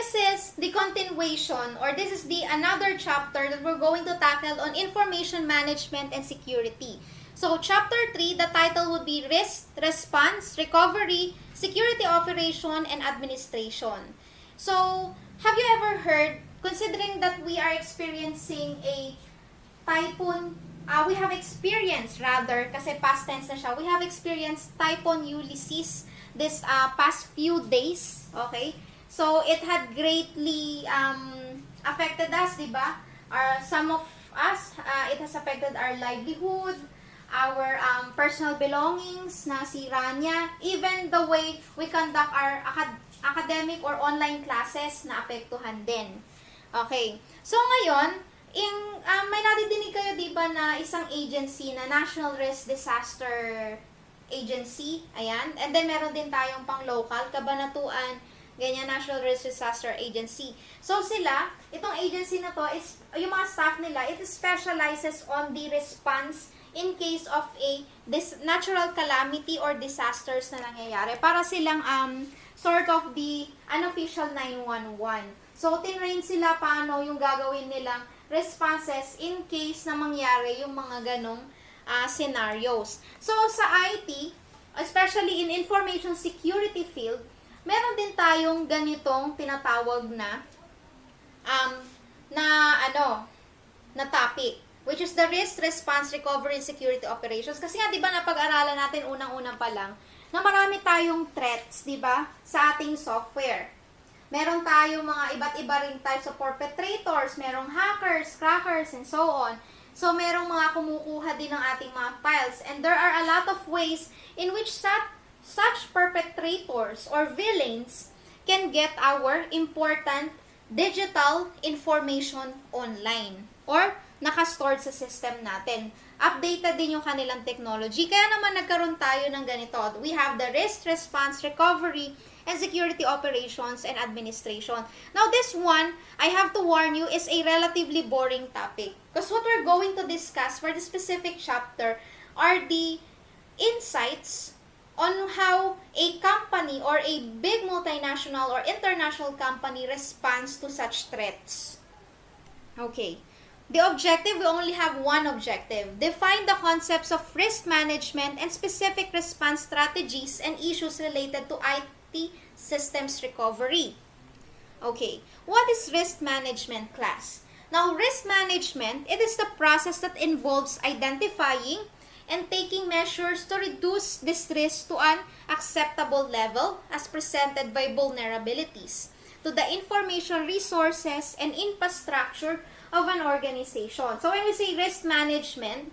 this is the continuation, or this is the another chapter that we're going to tackle on information management and security. So, chapter 3, the title would be Risk, Response, Recovery, Security Operation, and Administration. So, have you ever heard, considering that we are experiencing a typhoon, we have experienced rather, kasi past tense na siya, we have experienced Typhoon Ulysses this past few days, okay? So, it had greatly affected us, di ba? Some of us, it has affected our livelihood, our personal belongings, nasira niya, even the way we conduct our academic or online classes, naapektuhan din. Okay. So, ngayon, may nadidinig kayo, di ba, na isang agency na National Risk Disaster Agency, ayan. And then, meron din tayong pang-local, Kabanatuan, ganyan, National Risk Disaster Agency. So, sila, itong agency na to, is, yung mga staff nila, it specializes on the response in case of this natural calamity or disasters na nangyayari. Para silang sort of the unofficial 911. So, tinrain sila paano yung gagawin nilang responses in case na mangyari yung mga ganong scenarios. So, sa IT, especially in information security field, meron din tayong ganitong tinatawag na na topic, which is the risk, response, recovery, and security operations. Kasi nga, di ba, napag-aralan natin unang-una pa lang na marami tayong threats, di ba, sa ating software. Meron tayong mga iba't iba ring types of perpetrators, merong hackers, crackers, and so on. So, merong mga kumukuha din ng ating mga files. And there are a lot of ways in which such perpetrators or villains can get our important digital information online or naka-stored sa system natin. Updated din yung kanilang technology. Kaya naman nagkaroon tayo ng ganito. We have the risk, response, recovery, and security operations and administration. Now, this one, I have to warn you, is a relatively boring topic. Because what we're going to discuss for the specific chapter are the insights on how a company or a big multinational or international company responds to such threats. Okay. The objective, we only have one objective. Define the concepts of risk management and specific response strategies and issues related to IT systems recovery. Okay, what is risk management, class? Now, risk management, it is the process that involves identifying and taking measures to reduce this risk to an acceptable level as presented by vulnerabilities to the information resources and infrastructure of an organization. So, when we say risk management,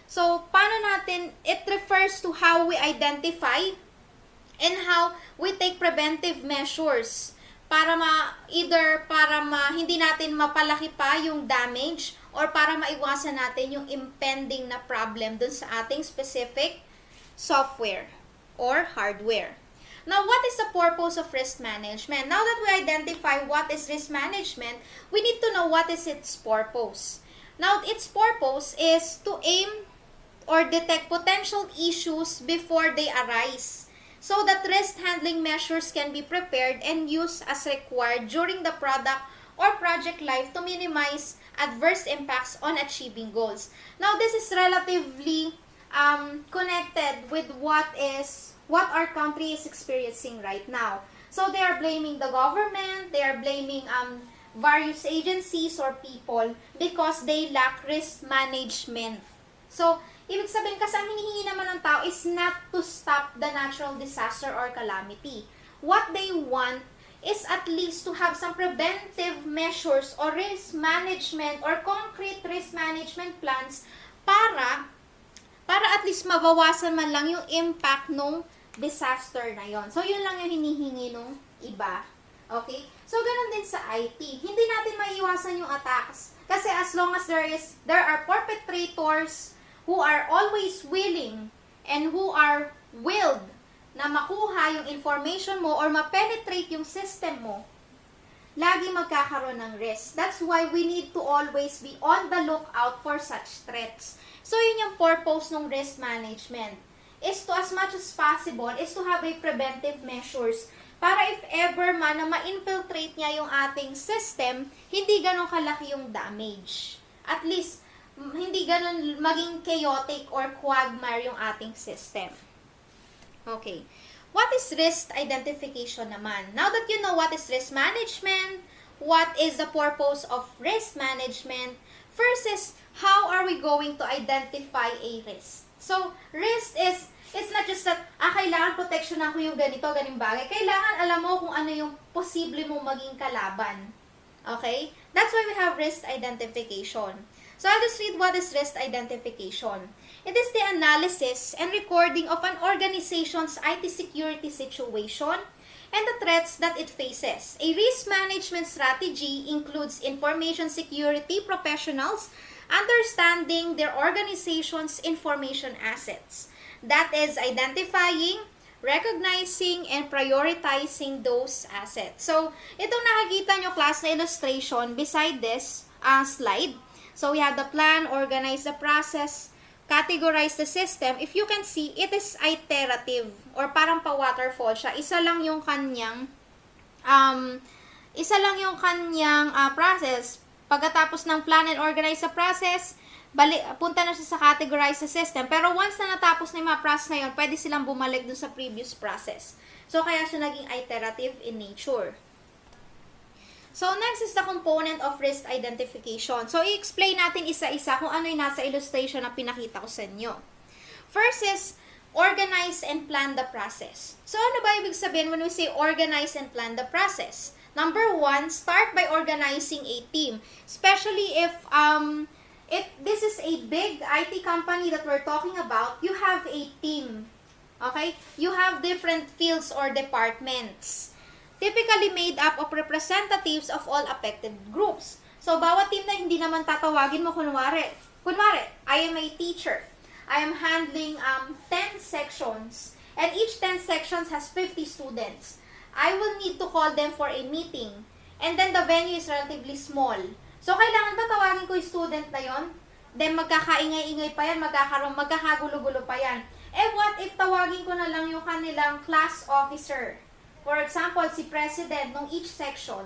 so, paano natin, it refers to how we identify and how we take preventive measures para hindi natin mapalaki pa yung damage or para maiwasan natin yung impending na problem dun sa ating specific software or hardware. Now, what is the purpose of risk management? Now that we identify what is risk management, we need to know what is its purpose. Now, its purpose is to aim or detect potential issues before they arise, so that risk handling measures can be prepared and used as required during the product or project life to minimize adverse impacts on achieving goals. Now, this is relatively connected with what our country is experiencing right now. So, they are blaming the government, they are blaming various agencies or people because they lack risk management. So, ibig sabihin, kasi ang hinihingi naman ng tao is not to stop the natural disaster or calamity. What they want is at least to have some preventive measures or risk management or concrete risk management plans para at least mabawasan man lang yung impact nung disaster na yon. So, yun lang yung hinihingi nung iba. Okay? So, ganun din sa IT. Hindi natin maiiwasan yung attacks. Kasi as long as there are perpetrators who are always willing and who are willed na makuha yung information mo or ma-penetrate yung system mo, lagi magkakaroon ng risk. That's why we need to always be on the lookout for such threats. So, yun yung purpose ng risk management. Is to, as much as possible, is to have a preventive measures para if ever man na ma-infiltrate niya yung ating system, hindi ganun kalaki yung damage. At least, hindi ganun maging chaotic or quagmire yung ating system. Okay. What is risk identification naman? Now that you know what is risk management, what is the purpose of risk management, first is, how are we going to identify a risk? So, risk is, it's not just that, kailangan proteksyonan ko yung ganito, ganing bagay. Kailangan alam mo kung ano yung posible mong maging kalaban. Okay? That's why we have risk identification. So, I'll just read what is risk identification. It is the analysis and recording of an organization's IT security situation and the threats that it faces. A risk management strategy includes information security professionals understanding their organization's information assets. That is identifying, recognizing, and prioritizing those assets. So, itong nakikita nyo class na illustration beside this slide. So, we have the plan, organize the process, categorize the system. If you can see, it is iterative or parang pa-waterfall siya. Isa lang yung kanyang process. Pagkatapos ng plan and organize the process, punta na siya sa categorize the system. Pero once na natapos na yung mga process na yun, pwede silang bumalik dun sa previous process. So, kaya siya naging iterative in nature. So, next is the component of risk identification. So, i-explain natin isa-isa kung ano yung nasa illustration na pinakita ko sa inyo. First is, organize and plan the process. So, ano ba ibig sabihin when we say organize and plan the process? Number one, start by organizing a team. Especially if this is a big IT company that we're talking about, you have a team. Okay? You have different fields or departments. Typically made up of representatives of all affected groups. So, bawat team na hindi naman tatawagin mo, kunwari, I am a teacher. I am handling 10 sections. And each 10 sections has 50 students. I will need to call them for a meeting. And then the venue is relatively small. So, kailangan ba tawagin ko yung student na yon? Then, magkakaingay-ingay pa yan, magkakagulo-gulo pa yan. Eh, what if tawagin ko na lang yung kanilang class officer? For example, si president ng each section.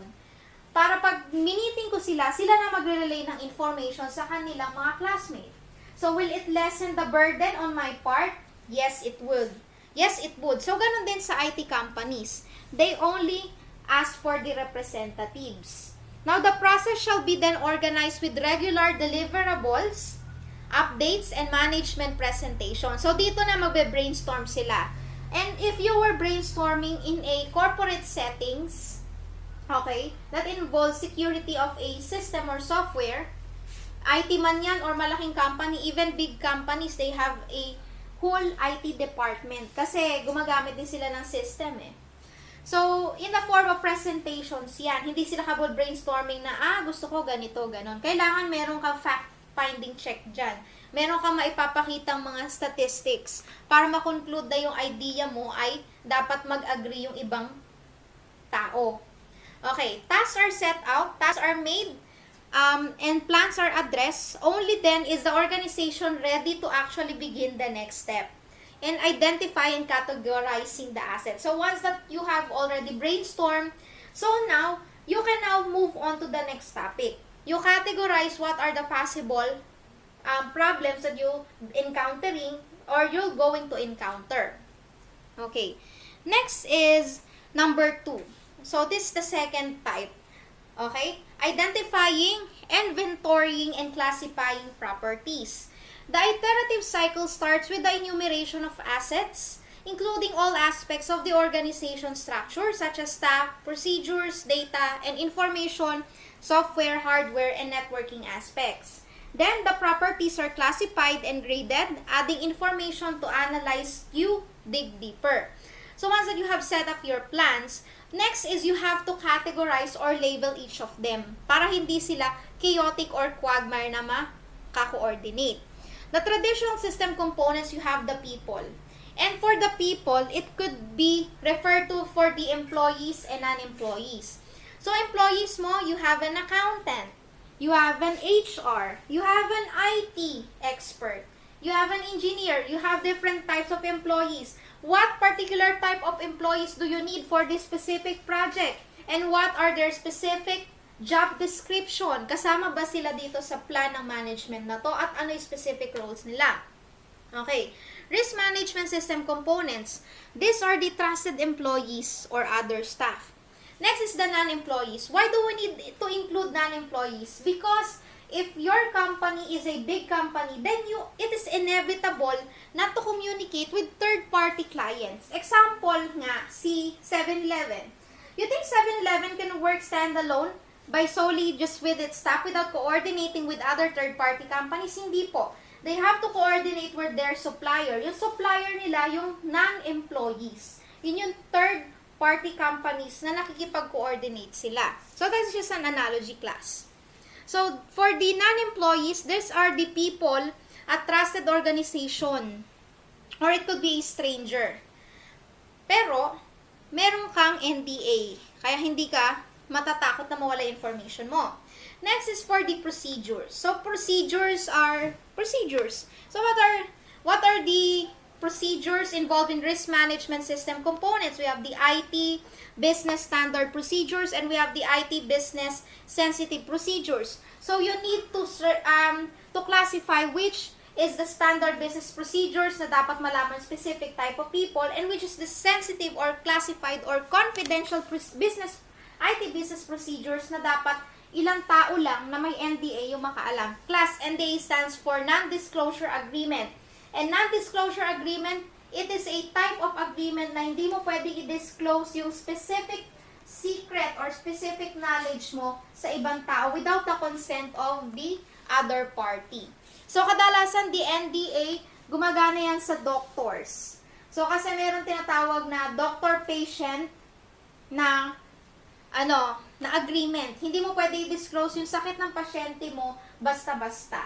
Para pag miniting ko sila na magre-relay ng information sa kanilang mga classmates. So, will it lessen the burden on my part? Yes, it would. Yes, it would. So, ganun din sa IT companies. They only ask for the representatives. Now, the process shall be then organized with regular deliverables, updates, and management presentation. So, dito na magbe-brainstorm sila. And if you were brainstorming in a corporate settings, okay, that involves security of a system or software, IT man yan or malaking company, even big companies, they have a whole IT department kasi gumagamit din sila ng system eh. So, in the form of presentations yan, hindi sila kabod brainstorming na, gusto ko ganito, ganon. Kailangan meron kang fact-finding check dyan. Meron kang maipapakitang mga statistics para makonclude na yung idea mo ay dapat mag-agree yung ibang tao. Okay, tasks are set out, tasks are made, and plans are addressed. Only then is the organization ready to actually begin the next step and identify and categorizing the assets. So once that you have already brainstormed, so now you can now move on to the next topic. You categorize what are the possible problems that you're encountering or you're going to encounter. Okay. Next is number 2. So, this is the second type. Okay? Identifying, inventorying, and classifying properties. The iterative cycle starts with the enumeration of assets, including all aspects of the organization structure such as staff, procedures, data, and information, software, hardware, and networking aspects. Then, the properties are classified and graded, adding information to analyze, you dig deeper. So, once that you have set up your plans, next is you have to categorize or label each of them para hindi sila chaotic or quagmire na maka-coordinate. The traditional system components, you have the people. And for the people, it could be referred to for the employees and non-employees. So, employees mo, you have an accountant. You have an HR, you have an IT expert, you have an engineer, you have different types of employees. what particular type of employees do you need for this specific project? And what are their specific job description? Kasama ba sila dito sa plan ng management na to? At ano yung specific roles nila? Okay. Risk management system components. These are the trusted employees or other staff. Next is the non-employees. Why do we need to include non-employees? Because if your company is a big company, then it is inevitable not to communicate with third-party clients. Example nga, si 7-Eleven. You think 7-Eleven can work standalone by solely just with its staff without coordinating with other third-party companies? Hindi po. They have to coordinate with their supplier. Yung supplier nila, yung non-employees. Yun yung third-party companies na nakikipag-coordinate sila. So, that's just an analogy class. So, for the non-employees, these are the people at trusted organization. Or it could be a stranger. Pero, meron kang NDA. Kaya hindi ka matatakot na mawala information mo. Next is for the procedures. So, procedures are procedures. So, what are the procedures involved in risk management system components? We have the IT business standard procedures and we have the IT business sensitive procedures. So, you need to classify which is the standard business procedures na dapat malaman specific type of people and which is the sensitive or classified or confidential business IT business procedures na dapat ilang tao lang na may NDA yung makaalam. Class NDA stands for non-disclosure agreement. And non-disclosure agreement, it is a type of agreement na hindi mo pwede i-disclose yung specific secret or specific knowledge mo sa ibang tao without the consent of the other party. So, kadalasan, the NDA, gumagana yan sa doctors. So, kasi meron tinatawag na doctor-patient na, na agreement. Hindi mo pwede i-disclose yung sakit ng pasyente mo basta-basta.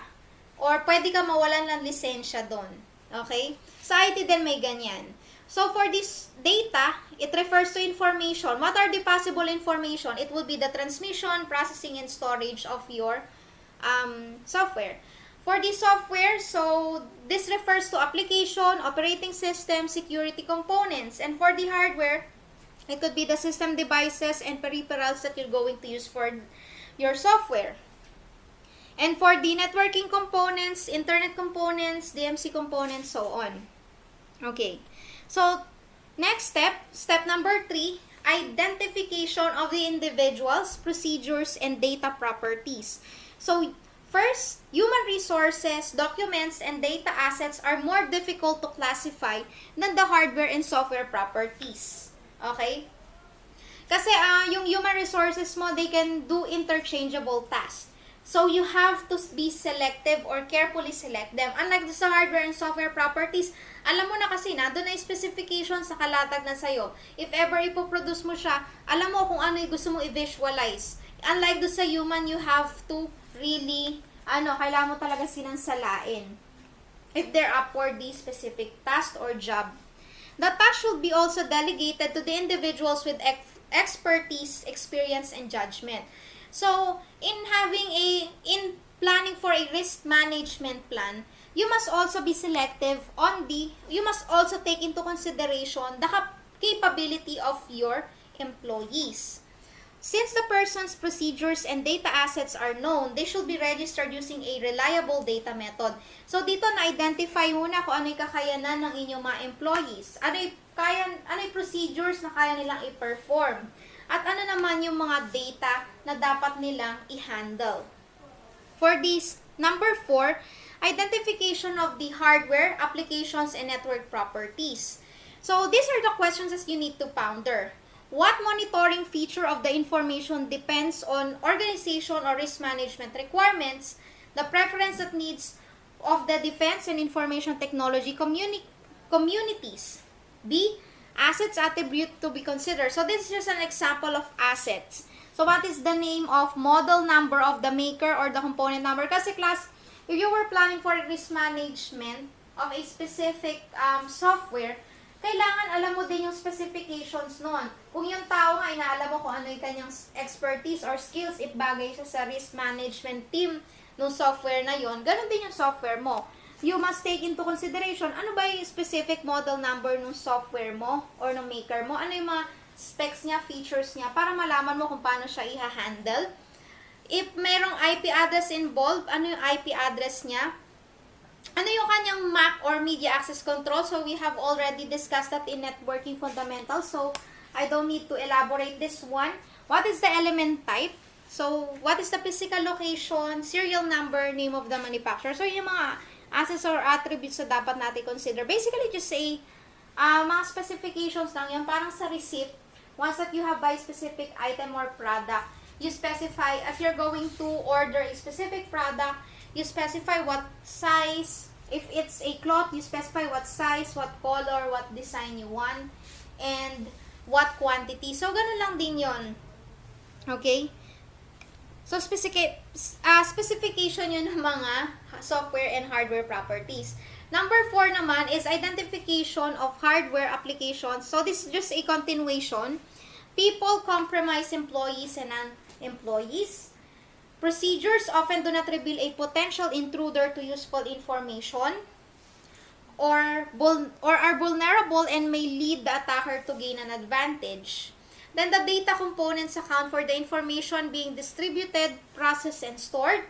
Or pwede ka mawalan ng lisensya doon. Okay? Sa IT din may ganyan. So, for this data, it refers to information. What are the possible information? It will be the transmission, processing, and storage of your software. For the software, so this refers to application, operating system, security components. And for the hardware, it could be the system devices and peripherals that you're going to use for your software. And for the networking components, internet components, DMC components, so on. Okay. So, next step number 3, identification of the individuals, procedures, and data properties. So, first, human resources, documents, and data assets are more difficult to classify than the hardware and software properties. Okay? Kasi yung human resources mo, they can do interchangeable tasks. So, you have to be selective or carefully select them. Unlike sa hardware and software properties, alam mo na kasi na, doon ay specifications sa kalatag na sa'yo. If ever ipoproduce mo siya, alam mo kung ano yung gusto mo i-visualize. Unlike doon sa human, you have to really, kailangan mo talaga sinansalain if they're up for the specific task or job. The task should be also delegated to the individuals with expertise, experience, and judgment. So, in planning for a risk management plan, you must also be selective you must also take into consideration the capability of your employees. Since the person's procedures and data assets are known, they should be registered using a reliable data method. So, dito na-identify muna kung ano yung kakayanan ng inyong mga employees. Ano yung procedures na kaya nilang i-perform. At ano naman yung mga data na dapat nilang i-handle. For this, number 4, identification of the hardware, applications, and network properties. So, these are the questions that you need to ponder. What monitoring feature of the information depends on organization or risk management requirements, the preference that needs of the defense and information technology communities. B, assets attribute to be considered. So, this is just an example of assets. So, what is the name of model number of the maker or the component number? Kasi class, if you were planning for risk management of a specific software, kailangan alam mo din yung specifications nun. Kung yung tao nga, inaalam mo kung ano yung kanyang expertise or skills, if bagay siya sa risk management team ng software na yon, ganun din yung software mo. you must take into consideration, ano ba yung specific model number ng software mo or ng maker mo? Ano yung mga specs niya, features niya, para malaman mo kung paano siya i-handle. If merong IP address involved, ano yung IP address niya? Ano yung kanyang MAC or Media Access Control? So, we have already discussed that in Networking Fundamentals. So, I don't need to elaborate this one. What is the element type? So, what is the physical location, serial number, name of the manufacturer? So, yung mga assets or attributes na dapat natin consider. Basically, just say, mga specifications lang yan. Parang sa receipt, once that you have buy specific item or product, you specify, if you're going to order a specific product, you specify what size. If it's a cloth, you specify what size, what color, what design you want, and what quantity. So, ganun lang din yon. Okay? So, specification yun ng mga software and hardware properties. Number 4 naman is identification of hardware applications. So, this is just a continuation. People compromise employees and non-employees. Procedures often do not reveal a potential intruder to useful information or are vulnerable and may lead the attacker to gain an advantage. Then the data components account for the information being distributed, processed, and stored.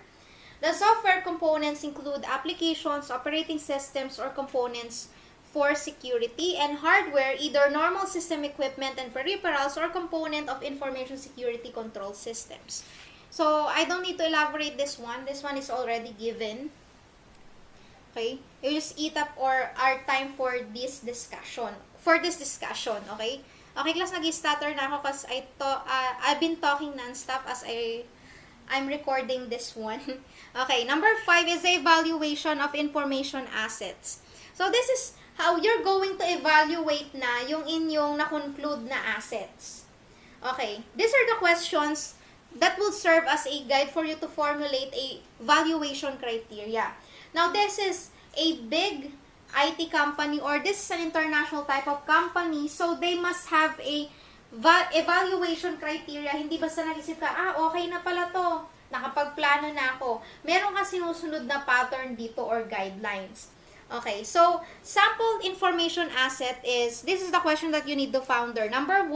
The software components include applications, operating systems, or components for security, and hardware, either normal system equipment and peripherals or component of information security control systems. So, I don't need to elaborate this one. This one is already given. Okay? You just eat up our time for this discussion. Okay? Okay, class, nag-stutter na ako kasi I've been talking non-stop as I'm recording this one. Okay, number 5 is the evaluation of information assets. So, this is how you're going to evaluate na yung inyong na-conclude na assets. Okay, these are the questions that will serve as a guide for you to formulate a valuation criteria. Now, this is a big IT company or this is an international type of company, so they must have a evaluation criteria. Hindi basta nag-isip ka, okay na pala to, nakapagplano na ako. Meron ka sinusunod na pattern dito or guidelines. Okay, so sample information asset is, this is the question that you need to founder. Number 1,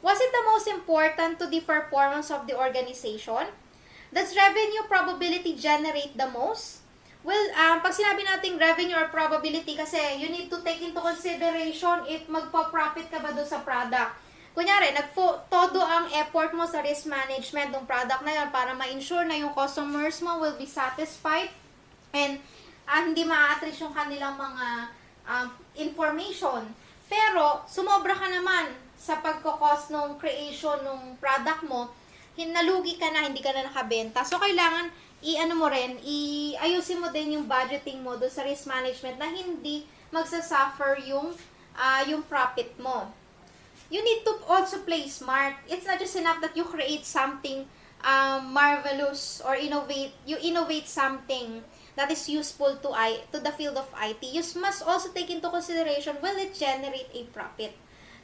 was it the most important to the performance of the organization? Does revenue probability generate the most? Well, pag sinabi natin revenue or probability, kasi you need to take into consideration if magpa-profit ka ba doon sa product. Kunyari, todo ang effort mo sa risk management ng product na yun para ma-ensure na yung customers mo will be satisfied and hindi ma-attract yung kanilang mga information. Pero, sumobra ka naman sa pagkakos ng creation ng product mo, nalugi ka na, hindi ka na nakabenta. So, kailangan ayusin mo din yung budgeting mo doon sa risk management na hindi magsasuffer yung profit mo. You need to also play smart. It's not just enough that you create something marvelous or you innovate something that is useful to the field of IT. You must also take into consideration, will it generate a profit?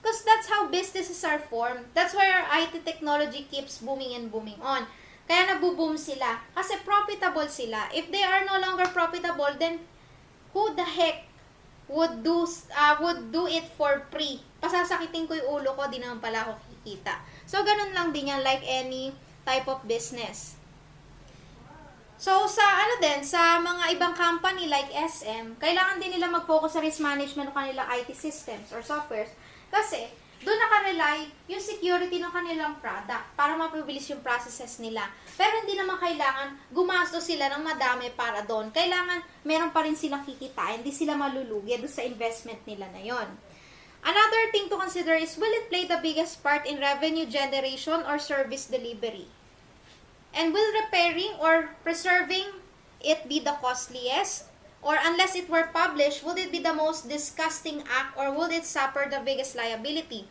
Because that's how businesses are formed. That's why our IT technology keeps booming and booming on. Kaya nabuboom sila. Kasi profitable sila. If they are no longer profitable, then who the heck would do it for free? Pasasakitin ko yung ulo ko, di naman pala ako kikita. So, ganun lang din yan, like any type of business. So, sa mga ibang company like SM, kailangan din nila mag-focus sa risk management ng kanilang IT systems or softwares. Kasi, doon nakarely yung security ng kanilang product para mapabilis yung processes nila. Pero hindi naman kailangan gumastos sila ng madami para doon. Kailangan meron pa rin silang kikitain, hindi sila malulugi doon sa investment nila na yon. Another thing to consider is, will it play the biggest part in revenue generation or service delivery? And will repairing or preserving it be the costliest? Or unless it were published, would it be the most disgusting act or would it suffer the biggest liability?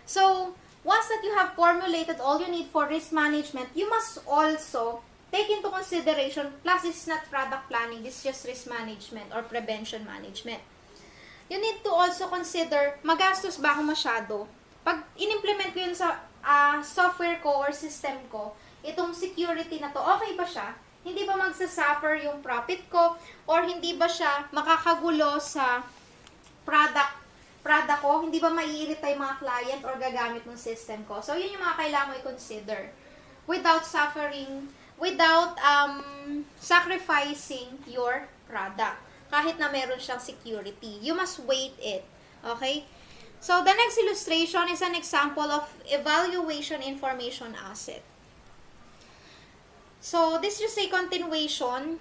So, once that you have formulated all you need for risk management, you must also take into consideration, plus this is not product planning, this is just risk management or prevention management. You need to also consider, magastos ba ako masyado? Pag in-implement ko yun sa software ko or system ko, itong security na to, okay ba siya? Hindi ba magsasuffer yung profit ko? Or hindi ba siya makakagulo sa product ko? Hindi ba maiirita yung mga client or gagamit ng system ko? So, yun yung mga kailangan mo i-consider. Without suffering, without sacrificing your product. Kahit na meron siyang security. You must weight it. Okay? So, the next illustration is an example of evaluation information asset. So, this is just a continuation.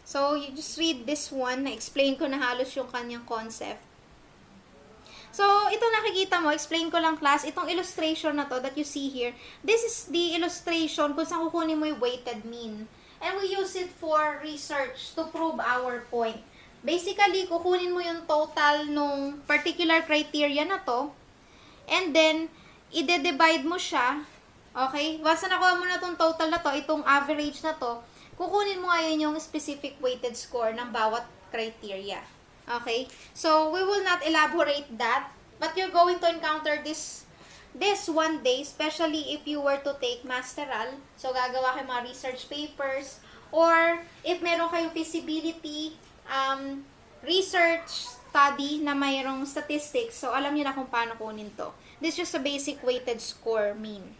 So, you just read this one. Na-explain ko na halos yung kanyang concept. So, ito nakikita mo, explain ko lang class, itong illustration na to that you see here, this is the illustration kung saan kukunin mo yung weighted mean. And we use it for research to prove our point. Basically, kukunin mo yung total nung particular criteria na to, and then, i-divide mo siya, okay? Once na nakuha mo na itong total na to, itong average na to, kukunin mo ngayon yung specific weighted score ng bawat criteria. Okay? So, we will not elaborate that, but you're going to encounter this one day, especially if you were to take masteral. So, gagawa kayo mga research papers, or if meron kayong feasibility, research study na mayroong statistics, so alam niyo na kung paano kunin to. This is just a basic weighted score mean.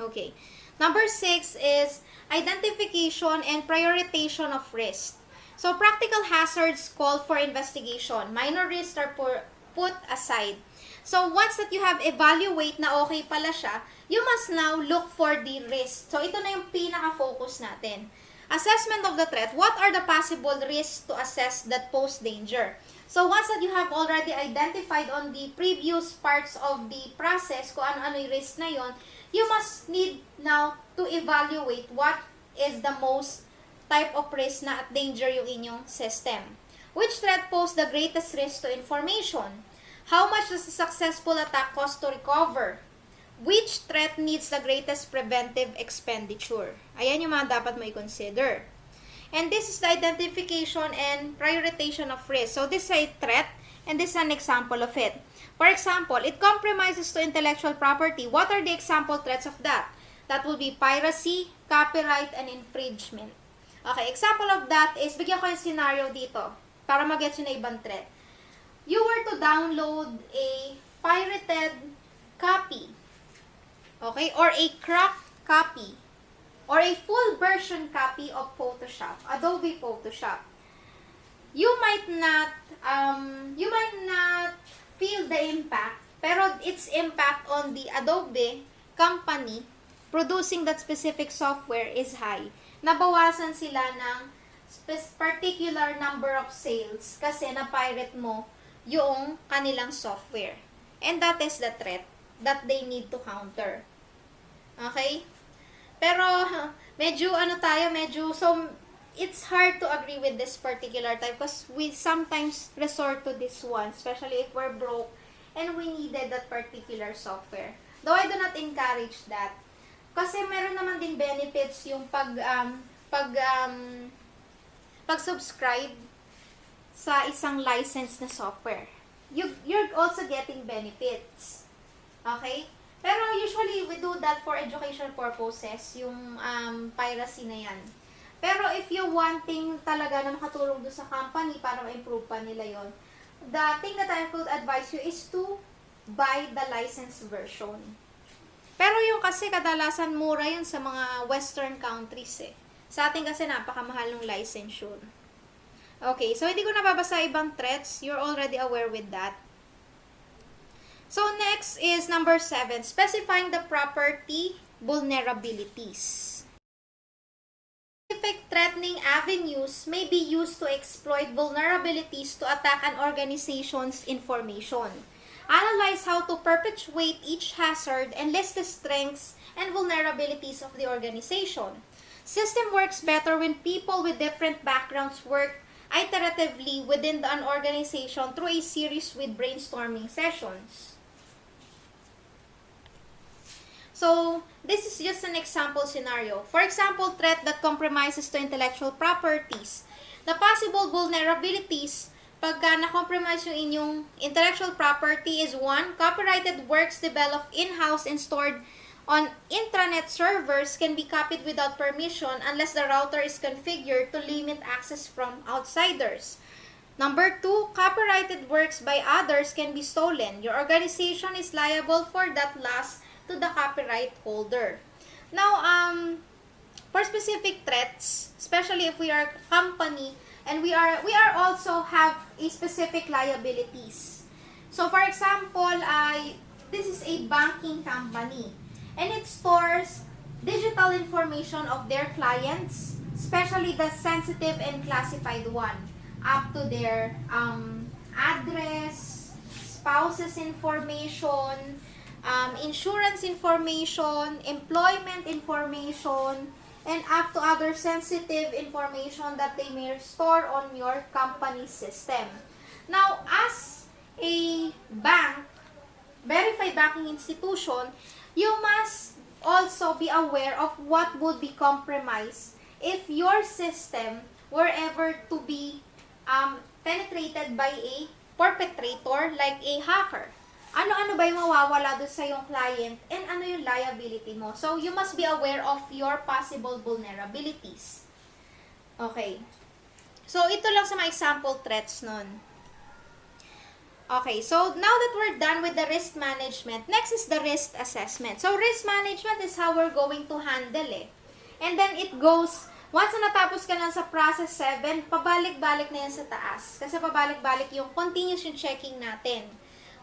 Okay. Number 6 is identification and prioritization of risk. So, practical hazards call for investigation. Minor risks are put aside. So, once that you have evaluate na okay pala siya, you must now look for the risk. So, ito na yung pinaka-focus natin. Assessment of the threat. What are the possible risks to assess that pose danger? So, once that you have already identified on the previous parts of the process kung ano-ano yung risk na yon, you must need now to evaluate what is the most type of risk na at danger yung inyong system. Which threat pose the greatest risk to information? How much does a successful attack cost to recover? Which threat needs the greatest preventive expenditure? Ayan yung mga dapat mo i-consider. And this is the identification and prioritization of risk. So this is a threat, and this is an example of it. For example, it compromises to intellectual property. What are the example threats of that? That will be piracy, copyright, and infringement. Okay, example of that is, bigyan ko yung scenario dito para mag-get yun na ibang threat. You were to download a pirated copy, okay, or a cracked copy, or a full version copy of Photoshop, Adobe Photoshop. You might not feel the impact, pero its impact on the Adobe company producing that specific software is high. Nabawasan sila ng particular number of sales kasi na-pirate mo yung kanilang software. And that is the threat that they need to counter. Okay? Pero, so, it's hard to agree with this particular type because we sometimes resort to this one, especially if we're broke and we needed that particular software. Though I do not encourage that. Kasi meron naman din benefits yung pag-subscribe sa isang licensed na software. You're also getting benefits. Okay? Pero usually, we do that for educational purposes, yung piracy na yan. Pero if you wanting talaga na makatulong doon sa company para ma-improve pa nila yon, the thing that I could advise you is to buy the licensed version. Pero yung kasi kadalasan mura yun sa mga western countries eh. Sa atin kasi napakamahal ng licensure. Okay, so hindi ko nababasa ibang threats. You're already aware with that. So next is number 7, specifying the property vulnerabilities. Specific threatening avenues may be used to exploit vulnerabilities to attack an organization's information. Analyze how to perpetuate each hazard and list the strengths and vulnerabilities of the organization. System works better when people with different backgrounds work iteratively within an organization through a series with brainstorming sessions. So, this is just an example scenario. For example, threat that compromises to intellectual properties. The possible vulnerabilities pagka na-compromise yung inyong intellectual property is 1. Copyrighted works developed in-house and stored on intranet servers can be copied without permission unless the router is configured to limit access from outsiders. Number 2, copyrighted works by others can be stolen. Your organization is liable for that loss to the copyright holder. Now, for specific threats, especially if we are a company and we are also have a specific liabilities. So, for example, this is a banking company and it stores digital information of their clients, especially the sensitive and classified one, up to their address, spouse's information, insurance information, employment information, and up to other sensitive information that they may store on your company system. Now, as a bank, verified banking institution, you must also be aware of what would be compromised if your system were ever to be penetrated by a perpetrator like a hacker. Ano-ano ba yung mawawala doon sa yung client and ano yung liability mo. So, you must be aware of your possible vulnerabilities. Okay. So, ito lang sa mga example threats nun. Okay, so now that we're done with the risk management, next is the risk assessment. So, risk management is how we're going to handle it. And then it goes, once na natapos ka lang sa process 7, pabalik-balik na yan sa taas. Kasi pabalik-balik yung continuous yung checking natin.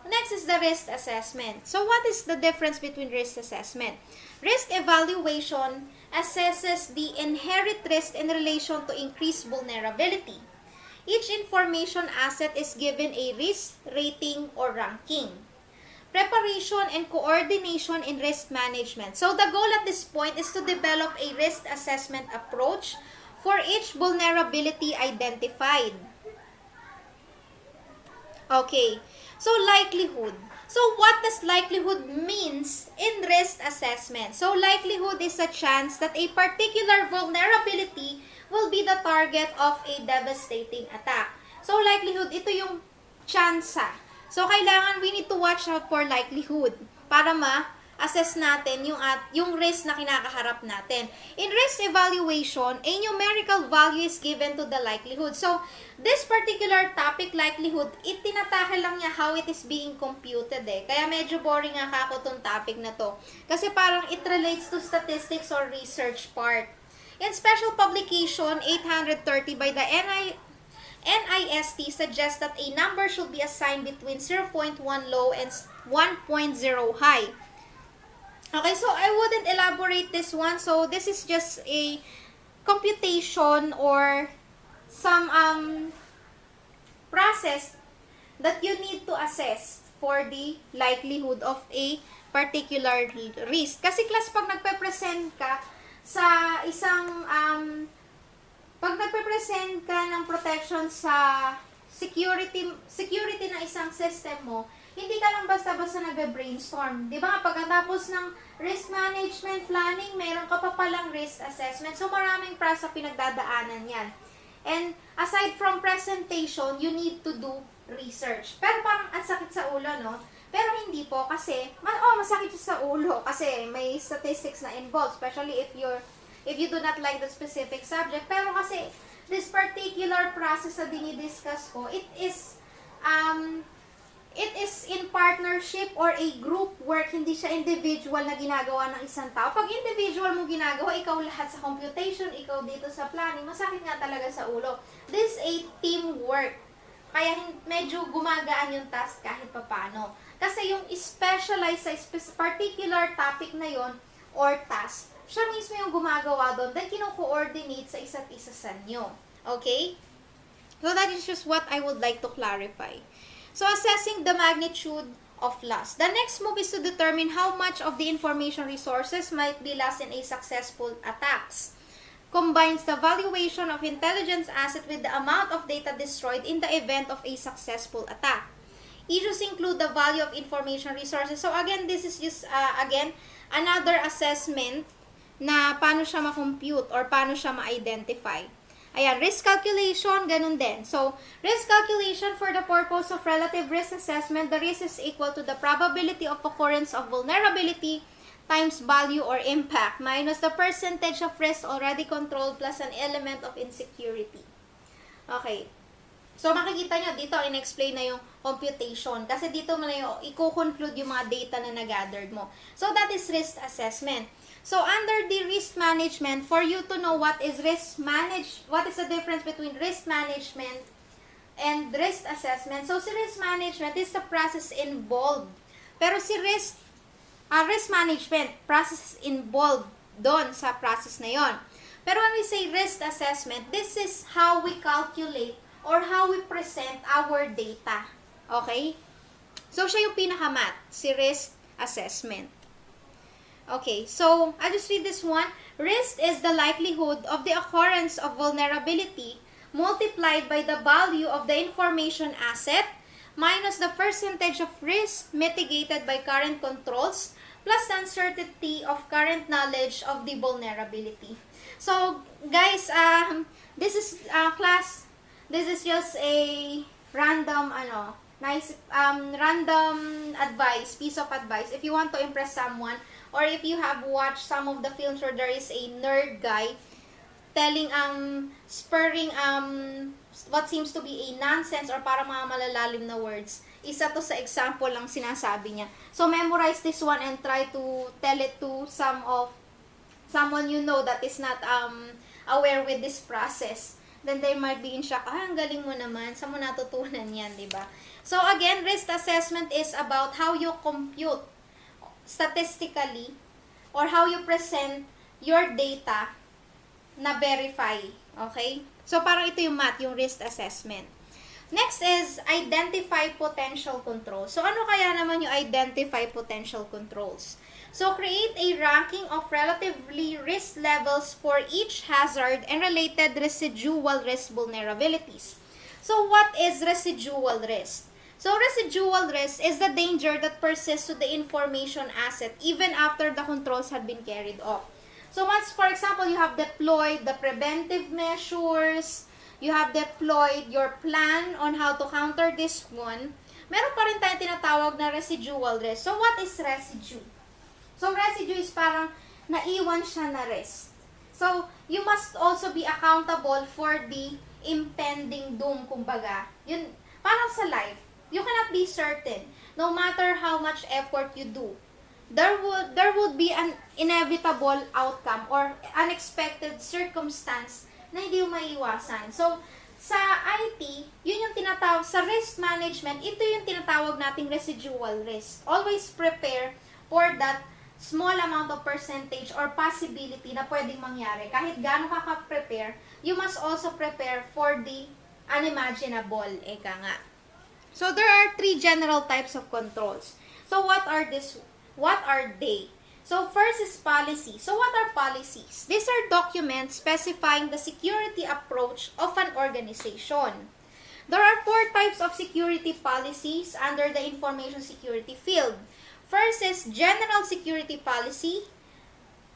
Next is the risk assessment. So, what is the difference between risk assessment? Risk evaluation assesses the inherent risk in relation to increased vulnerability. Each information asset is given a risk rating or ranking. Preparation and coordination in risk management. So, the goal at this point is to develop a risk assessment approach for each vulnerability identified. Okay. So, likelihood. So, what does likelihood means in risk assessment? So, likelihood is a chance that a particular vulnerability will be the target of a devastating attack. So, likelihood, ito yung tsansa. So, kailangan we need to watch out for likelihood para ma-assess natin yung risk na kinakaharap natin. In risk evaluation, a numerical value is given to the likelihood. So, this particular topic, likelihood, itinatakel lang niya how it is being computed eh. Kaya medyo boring nga kako tong topic na to. Kasi parang it relates to statistics or research part. In special publication 830 by the NIST suggests that a number should be assigned between 0.1 low and 1.0 high. Okay, so I wouldn't elaborate this one. So this is just a computation or some process that you need to assess for the likelihood of a particular risk. Kasi class, pag nagpe-present ka sa isang pag nagpe-present ka ng protection sa security ng isang system mo, hindi ka lang basta-basta nagbe-brainstorm. Di ba? Pagkatapos ng risk management planning, meron ka pa palang risk assessment. So, maraming sa pinagdadaanan yan. And aside from presentation, you need to do research. Pero parang ang sakit sa ulo, no? Pero hindi po kasi, masakit siya sa ulo kasi may statistics na involved, especially if you do not like the specific subject. Pero kasi, this particular process na dinidiscuss ko, it is in partnership or a group work, hindi siya individual na ginagawa ng isang tao. Pag individual mo ginagawa, ikaw lahat sa computation, ikaw dito sa planning, masakit nga talaga sa ulo. This is a teamwork. Kaya medyo gumagaan yung task kahit papano. Kasi yung specialized sa particular topic na yon or task, siya mismo yung gumagawa doon, then kino-coordinate sa isa't isa sa inyo. Okay? So that is just what I would like to clarify. So, assessing the magnitude of loss. The next move is to determine how much of the information resources might be lost in a successful attacks. Combines the valuation of intelligence asset with the amount of data destroyed in the event of a successful attack. Issues include the value of information resources. So, again, this is just, again, another assessment na paano siya ma-compute or paano siya ma-identify. Ayan, risk calculation, ganun din. So, risk calculation for the purpose of relative risk assessment, the risk is equal to the probability of occurrence of vulnerability times value or impact minus the percentage of risk already controlled plus an element of insecurity. Okay. So, makikita nyo, dito in-explain na yung computation. Kasi dito mo na yung, i-conclude yung mga data na nag-gathered mo. So, that is risk assessment. So, under the risk management, for you to know what is what is the difference between risk management and risk assessment. So, si risk management is the process involved. Pero si risk management, process involved doon sa process na yon. Pero when we say risk assessment, this is how we calculate or how we present our data. Okay? So, siya yung pinakamat, si risk assessment. Okay, so, I'll just read this one. Risk is the likelihood of the occurrence of vulnerability multiplied by the value of the information asset minus the percentage of risk mitigated by current controls plus the uncertainty of current knowledge of the vulnerability. So, guys, this is class. This is just a random, random advice, piece of advice. If you want to impress someone, or if you have watched some of the films where there is a nerd guy telling, spurring, what seems to be a nonsense or parang mga malalalim na words, isa to sa example lang sinasabi niya. So, memorize this one and try to tell it to someone you know that is not aware with this process. Then they might be in shock. Ang galing mo naman. Saan mo natutunan yan, di ba? So, again, risk assessment is about how you compute statistically or how you present your data na verify. Okay? So, parang ito yung math, yung risk assessment. Next is identify potential controls. So, ano kaya naman yung identify potential controls? So, create a ranking of relatively risk levels for each hazard and related residual risk vulnerabilities. So, what is residual risk? So, residual risk is the danger that persists to the information asset even after the controls have been carried off. So, once, for example, you have deployed the preventive measures, you have deployed your plan on how to counter this one, meron pa rin tayong tinatawag na residual risk. So, what is residue? So, residue is parang naiwan siya na risk. So, you must also be accountable for the impending doom, kumbaga. Yun, parang sa life, you cannot be certain, no matter how much effort you do. There would be an inevitable outcome or unexpected circumstance na hindi mo maiiwasan. So, sa IT, yun yung tinatawag, sa risk management, ito yung tinatawag nating residual risk. Always prepare for that small amount of percentage or possibility na pwedeng mangyari. Kahit gaano ka ka-prepare, you must also prepare for the unimaginable, eka nga. So, there are 3 general types of controls. So, what are they? So, first is policy. So, what are policies? These are documents specifying the security approach of an organization. There are 4 types of security policies under the information security field. First is general security policy,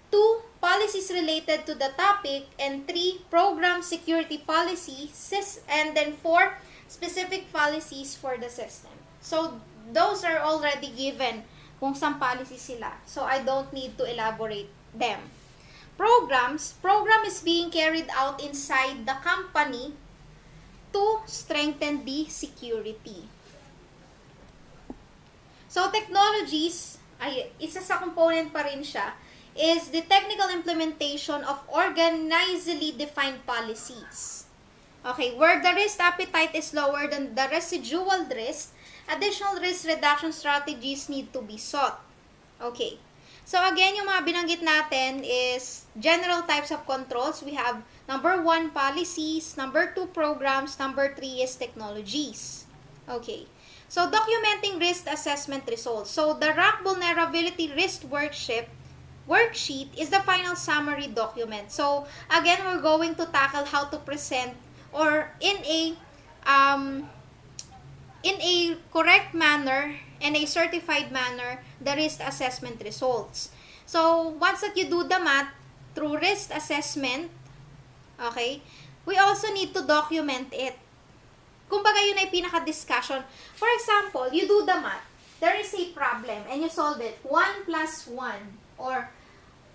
2 policies related to the topic, and 3 program security policies, and then 4 specific policies for the system. So, those are already given kung saan policy sila. So, I don't need to elaborate them. Program is being carried out inside the company to strengthen the security. So, technologies, ay, isa sa component pa rin siya, is the technical implementation of organizedly defined policies. Okay, where the risk appetite is lower than the residual risk, additional risk reduction strategies need to be sought. Okay. So, again, yung mga binanggit natin is general types of controls. We have number 1, policies, number 2, programs, number 3 is technologies. Okay. So, documenting risk assessment results. So, the rank vulnerability risk worksheet is the final summary document. So, again, we're going to tackle how to present or in a correct manner and a certified manner the risk assessment results. So, once that you do the math through risk assessment, okay, we also need to document it. Kumbaga, yun ay pinaka-discussion. For example, you do the math. There is a problem and you solve it. 1 plus 1. Or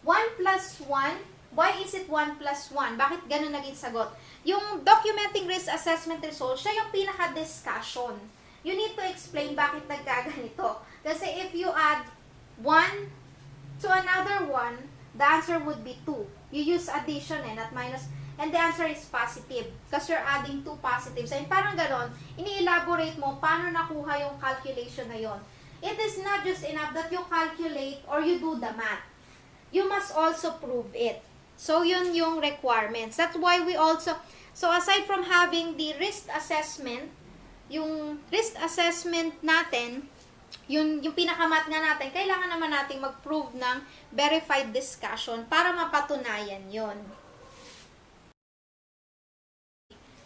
1 plus 1, why is it 1 plus 1? Bakit ganun naging sagot? Yung documenting risk assessment results, siya yung pinaka-discussion. You need to explain bakit nagkaganito. Kasi if you add 1 to another 1, the answer would be 2. You use addition not minus. And the answer is positive. Because you're adding 2 positives. And parang ganon, ini-elaborate mo paano nakuha yung calculation na yon. It is not just enough that you calculate or you do the math. You must also prove it. So, yun yung requirements. That's why we also, so aside from having the risk assessment, yung risk assessment natin, yung pinakamat nga natin, kailangan naman natin mag-prove ng verified discussion para mapatunayan yon.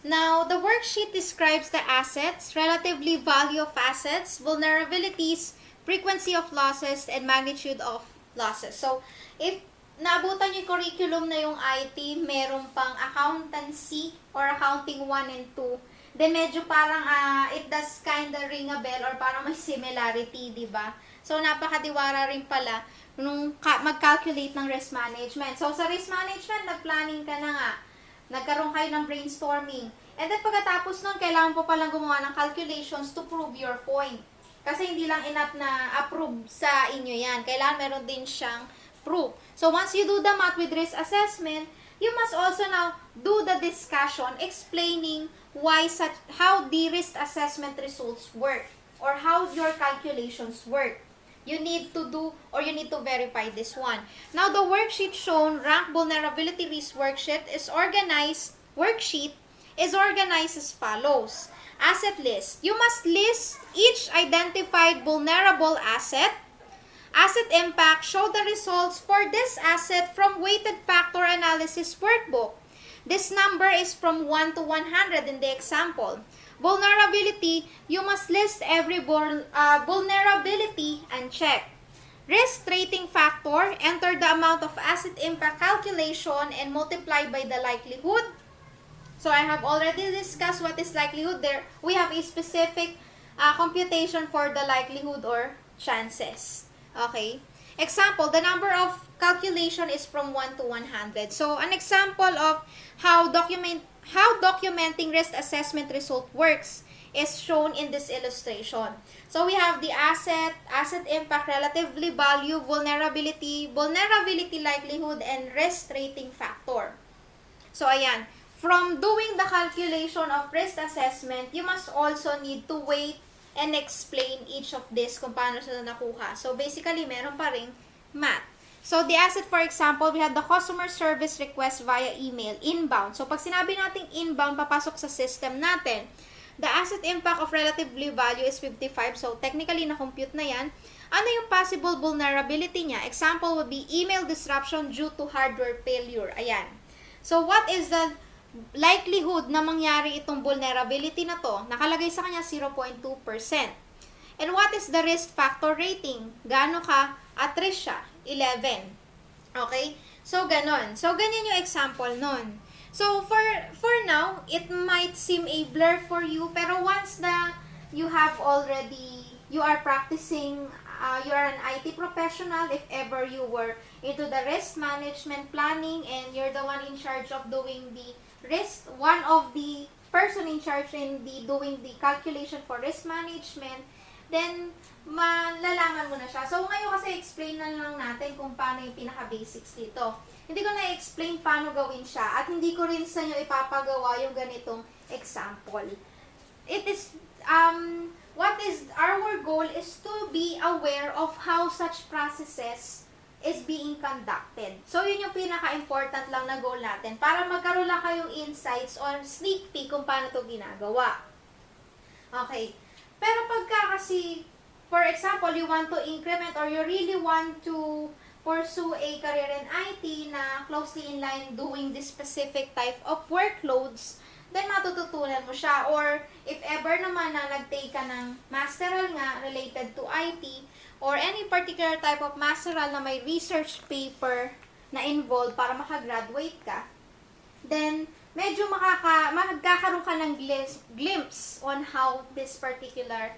Now, the worksheet describes the assets, relatively value of assets, vulnerabilities, frequency of losses, and magnitude of losses. So, if naabutan yung curriculum na yung IT, meron pang accountancy or accounting 1 and 2, then medyo parang it does kind of ring a bell or parang may similarity, di ba? So, napakadiwara rin pala nung mag-calculate ng risk management. So, sa risk management, nag-planning ka na nga. Nagkaroon kayo ng brainstorming. And then pagkatapos nun, kailangan po palang gumawa ng calculations to prove your point. Kasi hindi lang enough na approve sa inyo yan. Kailangan meron din siyang proof. So once you do the math with risk assessment, you must also now do the discussion explaining how the risk assessment results work or how your calculations work. You need to do or you need to verify this one. Now, the worksheet shown, rank vulnerability risk worksheet, is organized as follows. Asset list. You must list each identified vulnerable asset. Asset impact. Show the results for this asset from weighted factor analysis workbook. This number is from 1 to 100 in the example. Vulnerability, you must list every vulnerability and check. Risk rating factor, enter the amount of asset impact calculation and multiply by the likelihood. So I have already discussed what is likelihood. There we have a specific computation for the likelihood or chances. Okay? Example, the number of calculation is from 1 to 100. So an example of how documenting risk assessment result works is shown in this illustration. So we have the asset impact, relatively value, vulnerability likelihood, and risk rating factor. So ayan, from doing the calculation of risk assessment, you must also need to weigh and explain each of this kung paano sila nakuha. So basically, meron pa ring math. So, the asset, for example, we have the customer service request via email, inbound. So, pag sinabi natin inbound, papasok sa system natin. The asset impact of relatively value is 55. So, technically, na-compute na yan. Ano yung possible vulnerability niya? Example would be email disruption due to hardware failure. Ayan. So, what is the likelihood na mangyari itong vulnerability na to? Nakalagay sa kanya 0.2%. And what is the risk factor rating? Gaano ka at risk siya? 11. Okay? So, ganon. So, ganyan yung example nun. So, for now, it might seem a blur for you, pero once na you are practicing, you are an IT professional, if ever you were into the risk management planning and you're the one in charge of doing the risk, one of the person in charge in doing the calculation for risk management, then malalaman mo na siya. So, ngayon kasi explain na lang natin kung paano yung pinaka-basics dito. Hindi ko na-explain paano gawin siya at hindi ko rin sa inyo ipapagawa yung ganitong example. It is, our goal is to be aware of how such processes is being conducted. So, yun yung pinaka-important lang na goal natin para magkaroon lang kayong insights or sneak peek kung paano ito ginagawa. Okay. Pero pagka kasi, for example, you want to increment or you really want to pursue a career in IT na closely in line doing this specific type of workloads, then matututunan mo siya. Or if ever naman na nag-take ka ng masteral nga related to IT or any particular type of masteral na may research paper na involved para makagraduate ka, then medyo magkakaroon ka ng glimpse on how this particular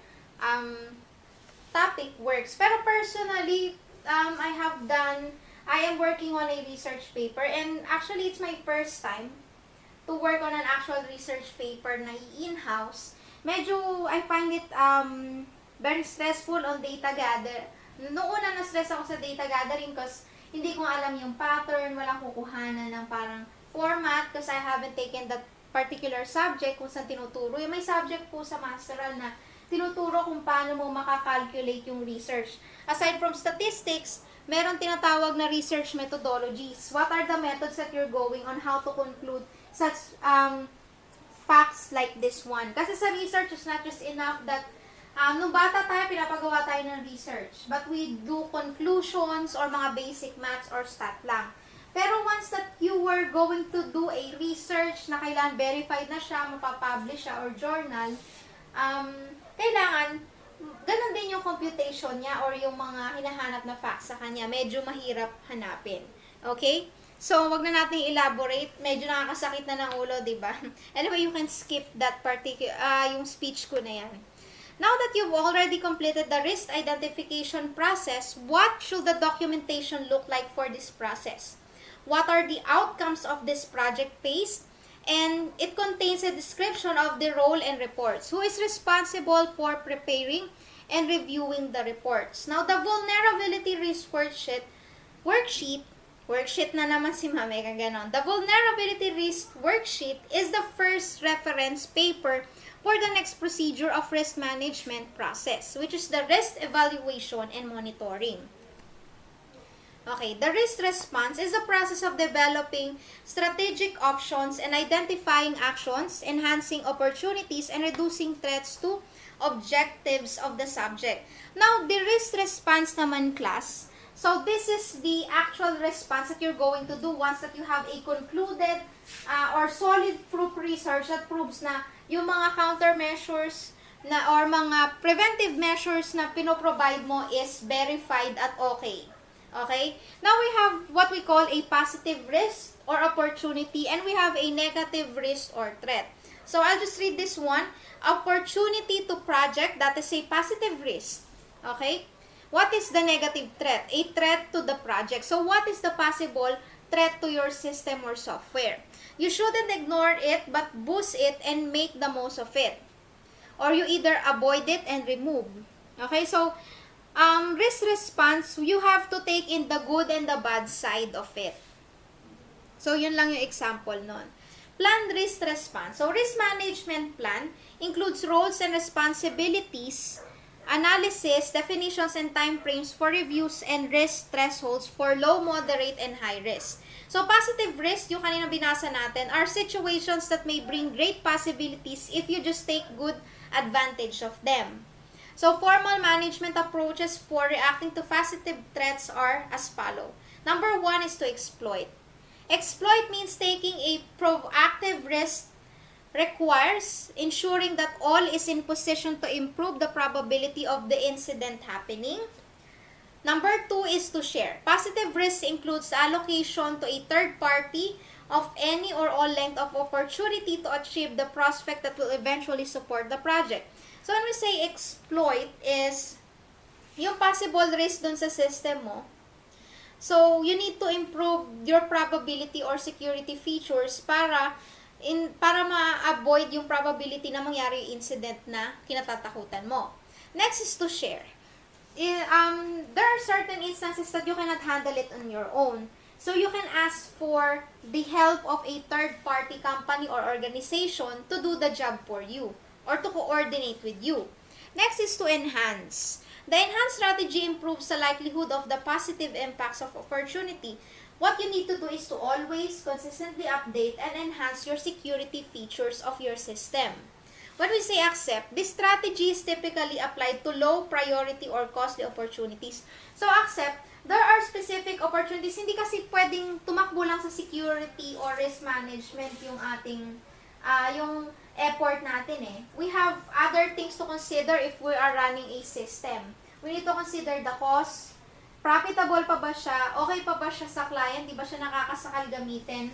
topic works. Pero personally, I am working on a research paper, and actually it's my first time to work on an actual research paper na in-house. Medyo, I find it very stressful on data gather. Noong una na-stress ako sa data gathering kasi hindi ko alam yung pattern, walang kukuhanan ng parang format because I haven't taken that particular subject kung saan tinuturo. Yung may subject po sa masteral na tinuturo kung paano mo makakalculate yung research. Aside from statistics, meron tinatawag na research methodologies. What are the methods that you're going on how to conclude such facts like this one? Kasi sa research, it's not just enough that nung bata tayo, pinapagawa tayo ng research. But we do conclusions or mga basic maths or stat lang. Pero once that you were going to do a research na kailangan verified na siya, mapapublish siya, or journal, kailangan, ganun din yung computation niya or yung mga hinahanap na facts sa kanya. Medyo mahirap hanapin. Okay? So, wag na natin elaborate. Medyo nakakasakit na ng ulo, diba? Anyway, you can skip that particular, yung speech ko na yan. Now that you've already completed the risk identification process, what should the documentation look like for this process? What are the outcomes of this project phase? And it contains a description of the role and reports. Who is responsible for preparing and reviewing the reports? Now, the vulnerability risk worksheet na naman si Mame, kaganon. The vulnerability risk worksheet is the first reference paper for the next procedure of risk management process, which is the risk evaluation and monitoring. Okay, the risk response is the process of developing strategic options and identifying actions, enhancing opportunities, and reducing threats to objectives of the subject. Now, the risk response naman, class, so this is the actual response that you're going to do once that you have a concluded or solid proof research that proves na yung mga countermeasures na or mga preventive measures na pinoprovide mo is verified at okay. Okay? Now we have what we call a positive risk or opportunity, and we have a negative risk or threat. So I'll just read this one. Opportunity to project, that is a positive risk. Okay? What is the negative threat? A threat to the project. So what is the possible threat to your system or software? You shouldn't ignore it, but boost it and make the most of it. Or you either avoid it and remove. Okay? So, risk response, you have to take in the good and the bad side of it. So, yun lang yung example nun. Planned risk response. So, risk management plan includes roles and responsibilities, analysis, definitions, and time frames for reviews and risk thresholds for low, moderate, and high risk. So, positive risk, yung kanina binasa natin, are situations that may bring great possibilities if you just take good advantage of them. So, formal management approaches for reacting to positive threats are as follow. Number 1 is to exploit. Exploit means taking a proactive risk requires ensuring that all is in position to improve the probability of the incident happening. Number 2 is to share. Positive risk includes allocation to a third party of any or all length of opportunity to achieve the prospect that will eventually support the project. So, when we say exploit is yung possible risk dun sa system mo. So, you need to improve your probability or security features para ma-avoid yung probability na mangyari yung incident na kinatatakutan mo. Next is to share. There are certain instances that you cannot handle it on your own. So, you can ask for the help of a third-party company or organization to do the job for you or to coordinate with you. Next is to enhance. The enhanced strategy improves the likelihood of the positive impacts of opportunity. What you need to do is to always consistently update and enhance your security features of your system. When we say accept, this strategy is typically applied to low priority or costly opportunities. So accept, there are specific opportunities. Hindi kasi pwedeng tumakbo lang sa security or risk management yung ating yung effort natin eh. We have other things to consider if we are running a system. We need to consider the cost, profitable pa ba siya, okay pa ba siya sa client, di ba siya nakakasakal gamitin.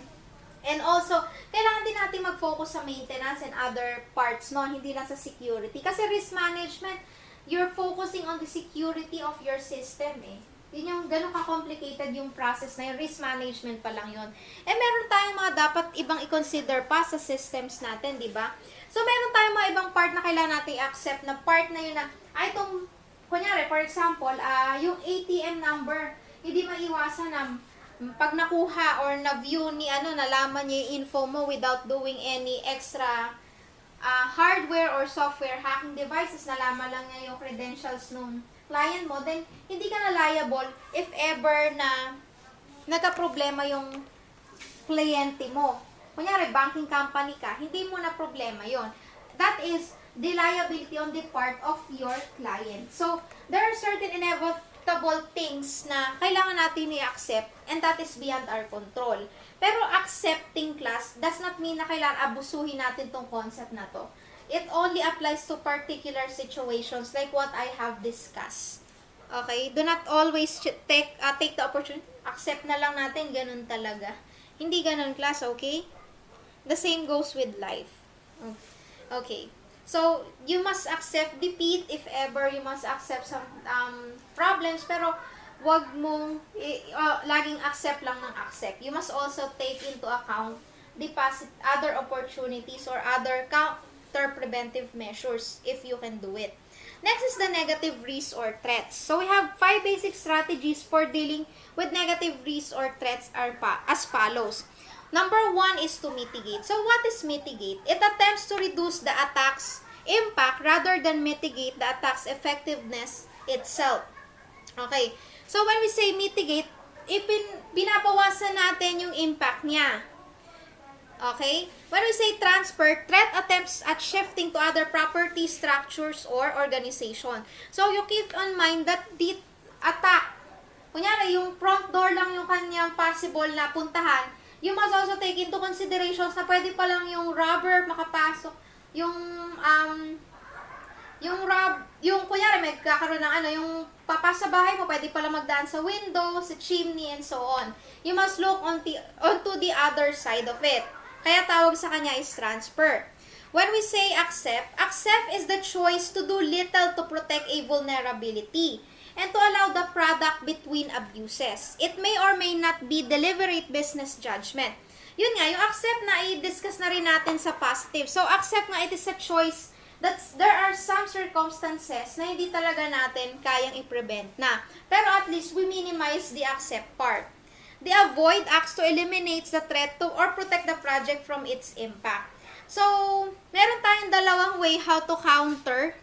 And also, kailangan din natin mag-focus sa maintenance and other parts, no? Hindi lang sa security. Kasi risk management, you're focusing on the security of your system eh. Yun yung ganun ka-complicated yung process na yung risk management pa lang yun. Eh, meron tayong mga dapat ibang i-consider pa sa systems natin, di ba? So, meron tayong mga ibang part na kailangan natin i-accept na part na yun na, ay, itong, kunyari, for example, yung ATM number, hindi maiwasan na pag nakuha or na-view ni, nalaman niya yung info mo without doing any extra hardware or software hacking devices, nalaman lang niya yung credentials nung client mo, then hindi ka na liable if ever na nagka-problema yung kliyente mo. Kunyari, banking company ka, hindi mo na problema yon. That is the liability on the part of your client. So, there are certain inevitable things na kailangan natin i-accept and that is beyond our control. Pero accepting class does not mean na kailangan abusuhin natin tong concept na to. It only applies to particular situations like what I have discussed. Okay? Do not always take the opportunity. Accept na lang natin, ganun talaga. Hindi ganun, class, okay? The same goes with life. Okay. So, you must accept defeat if ever you must accept some problems, pero wag mong laging accept lang ng accept. You must also take into account the other opportunities or other counter-preventive measures if you can do it. Next is the negative risks or threats. So, we have 5 basic strategies for dealing with negative risks or threats as follows. Number 1 is to mitigate. So, what is mitigate? It attempts to reduce the attack's impact rather than mitigate the attack's effectiveness itself. Okay. So, when we say mitigate, binabawasan natin yung impact niya. Okay? When we say transfer, threat attempts at shifting to other property, structures, or organization. So, you keep in mind that the attack, kunyari, yung front door lang yung kanyang possible na puntahan, you must also take into considerations na pwede pa lang yung robber makapasok, yung kunyari, may kakaroon ng yung papasa bahay mo, pwede pala magdaan sa window, sa chimney, and so on. You must look onto the other side of it. Kaya tawag sa kanya is transfer. When we say accept is the choice to do little to protect a vulnerability and to allow the product between abuses. It may or may not be deliberate business judgment. Yun nga, yung accept na i-discuss na rin natin sa positive. So, accept nga, it is a choice that there are some circumstances na hindi talaga natin kayang i-prevent na. Pero at least, we minimize the accept part. The avoid acts to eliminate the threat to or protect the project from its impact. So, meron tayong dalawang way how to counter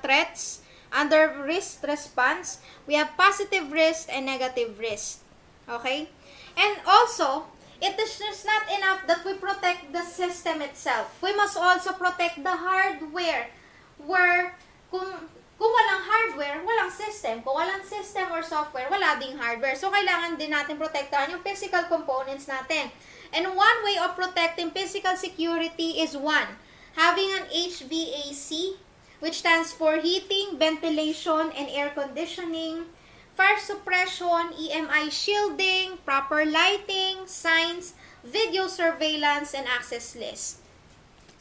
threats under risk response. We have positive risk and negative risk. Okay? And also, it is just not enough that we protect the system itself. We must also protect the hardware. Where, kung walang hardware, walang system. Kung walang system or software, wala ding hardware. So, kailangan din natin protektahan yung physical components natin. And one way of protecting physical security is having an HVAC, which stands for heating, ventilation, and air conditioning, fire suppression, EMI shielding, proper lighting, signs, video surveillance, and access list.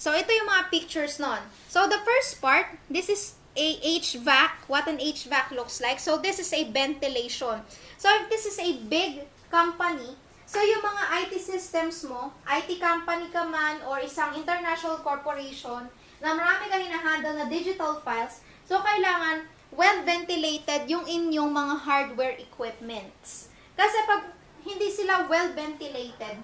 So, ito yung mga pictures nun. So, the first part, this is a HVAC, what an HVAC looks like. So, this is a ventilation. So, if this is a big company, so yung mga IT systems mo, IT company ka man, or isang international corporation, na marami ka hinahandle na digital files, so kailangan well-ventilated yung inyong mga hardware equipments. Kasi pag hindi sila well-ventilated,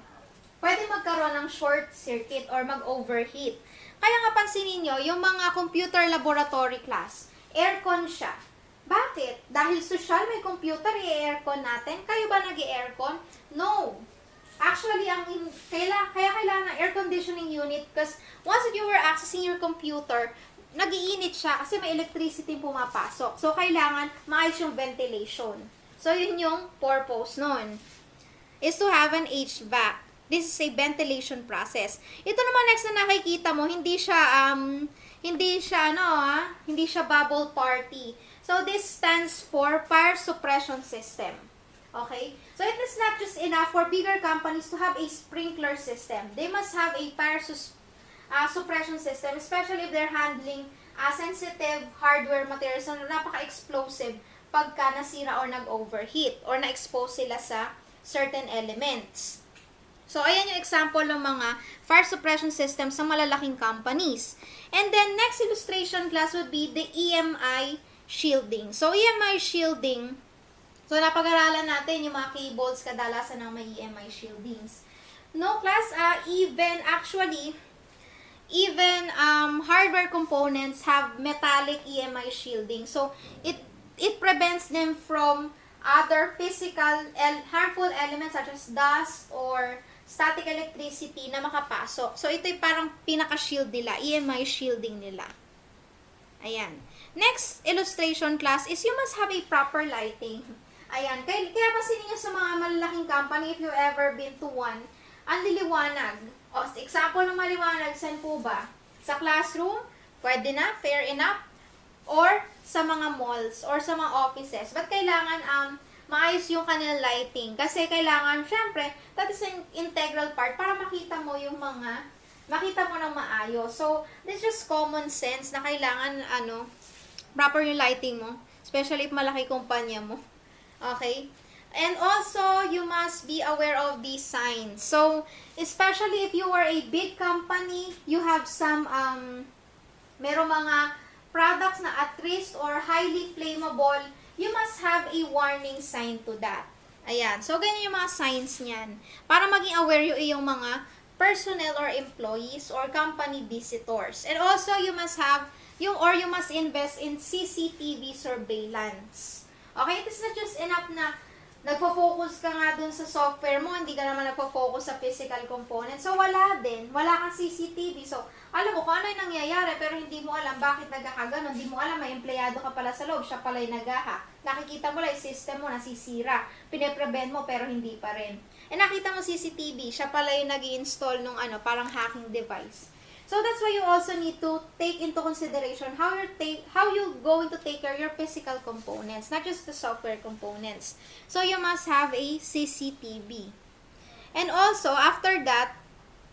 pwede magkaroon ng short circuit or mag-overheat. Kaya nga pansinin nyo, yung mga computer laboratory class, aircon siya. Bakit? Dahil social, may computer, i-aircon natin. Kayo ba nag-i-aircon? No. Actually, kaya kailangan ng air conditioning unit because once that you were accessing your computer, nag-iinit siya kasi may electricity pumapasok. So, kailangan maayos yung ventilation. So, yun yung purpose nun. Is to have an HVAC. This is a ventilation process. Ito naman next na nakikita mo, hindi siya bubble party. So, this stands for fire suppression system. Okay? So, it is not just enough for bigger companies to have a sprinkler system. They must have a fire suppression system, especially if they're handling sensitive hardware materials na napaka-explosive pagka nasira or nag-overheat or na-expose sila sa certain elements. So, ayan yung example ng mga fire suppression systems sa malalaking companies. And then, next illustration class would be the EMI shielding. So, EMI shielding, so napag-aralan natin yung mga cables kadalasan ng may EMI shieldings. No class, even hardware components have metallic EMI shielding. So, it prevents them from other physical harmful elements such as dust or static electricity na makapasok. So, ito yung parang pinaka-shield nila, EMI shielding nila. Ayan. Next illustration class is you must have a proper lighting. Ayan. Kaya kasi ninyo sa mga malalaking company, if you ever been to one, ang liliwanag. O, example ng maliwanag, saan po ba? Sa classroom, pwede na, fair enough, or sa mga malls, or sa mga offices. But kailangan maayos yung kanilang lighting. Kasi kailangan, syempre, that is an integral part para makita mo yung makita mo ng maayos. So, this is just common sense na kailangan, proper yung lighting mo. Especially if malaki kumpanya mo. Okay? And also, you must be aware of these signs. So, especially if you are a big company, you have some, merong mga products na at risk or highly flammable, you must have a warning sign to that. Ayan. So, ganyan yung mga signs niyan. Para maging aware yung iyong mga personnel or employees or company visitors. And also, you must invest in CCTV surveillance. Okay? It is not just enough na nagpo-focus ka nga dun sa software mo, hindi ka naman nagpo-focus sa physical components. So, wala din. Wala kang CCTV. So, alam mo kung ano yung nangyayari, pero hindi mo alam bakit nagkakaganon. Hindi mo alam, may empleyado ka pala sa loob, siya pala yung naghahack. Nakikita mo lang yung system mo, nasisira. Pine-prevent mo, pero hindi pa rin. Nakita mo CCTV, siya pala yung nag-i-install nung parang hacking device. So, that's why you also need to take into consideration how you're going to take care of your physical components, not just the software components. So, you must have a CCTV. And also, after that,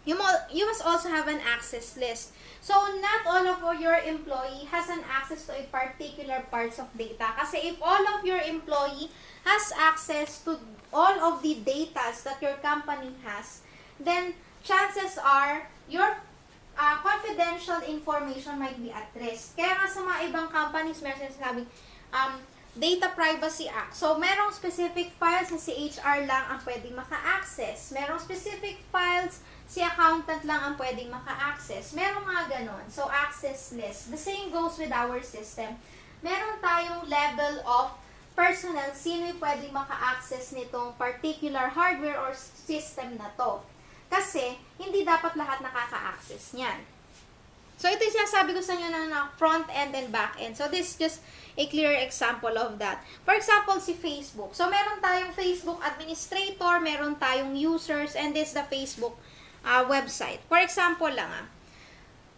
you must also have an access list. So, not all of your employee has an access to a particular parts of data. Kasi if all of your employee has access to all of the data that your company has, then chances are your confidential information might be at risk. Kaya nga sa mga ibang companies, meron sinasabing Data Privacy Act. So, merong specific files na si HR lang ang pwedeng maka-access. Merong specific files si accountant lang ang pwedeng maka-access. Merong mga ganon. So, access list. The same goes with our system. Meron tayong level of personnel, sino yung pwedeng maka-access nitong particular hardware or system na to. Kasi, hindi dapat lahat nakaka-access niyan. So, ito yung sinasabi ko sa inyo na front end and back end. So, this is just a clear example of that. For example, si Facebook. So, meron tayong Facebook administrator, meron tayong users, and this is the Facebook website. For example lang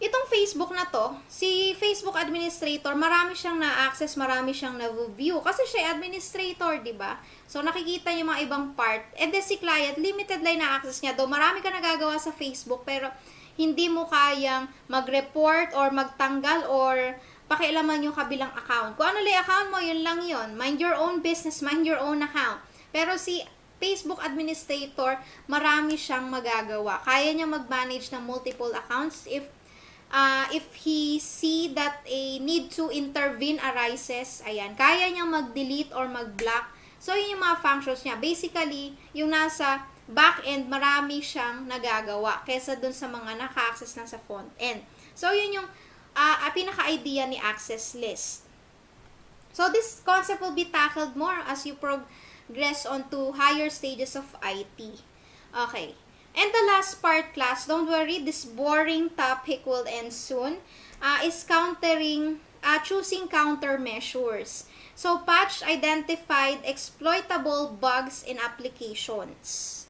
itong Facebook na to, si Facebook administrator, marami siyang na-access, marami siyang na-view. Kasi siya administrator, di ba? So, nakikita niyo mga ibang part. And then si client, limited lang na-access niya. Though, marami ka nagagawa sa Facebook, pero hindi mo kayang mag-report or magtanggal or pakialaman yung kabilang account. Kung ano lang account mo, yun lang yun. Mind your own business, mind your own account. Pero si Facebook administrator, marami siyang magagawa. Kaya niya mag-manage ng multiple accounts if he see that a need to intervene arises, ayan, kaya niyang mag-delete or mag-block. So, yun yung mga functions niya. Basically, yung nasa back-end, marami siyang nagagawa kesa dun sa mga naka-access lang sa front-end. So, yun yung pinaka-idea ni access list. So, this concept will be tackled more as you progress on to higher stages of IT. Okay. And the last part, class, don't worry, this boring topic will end soon, is choosing countermeasures. So, patch identified exploitable bugs in applications.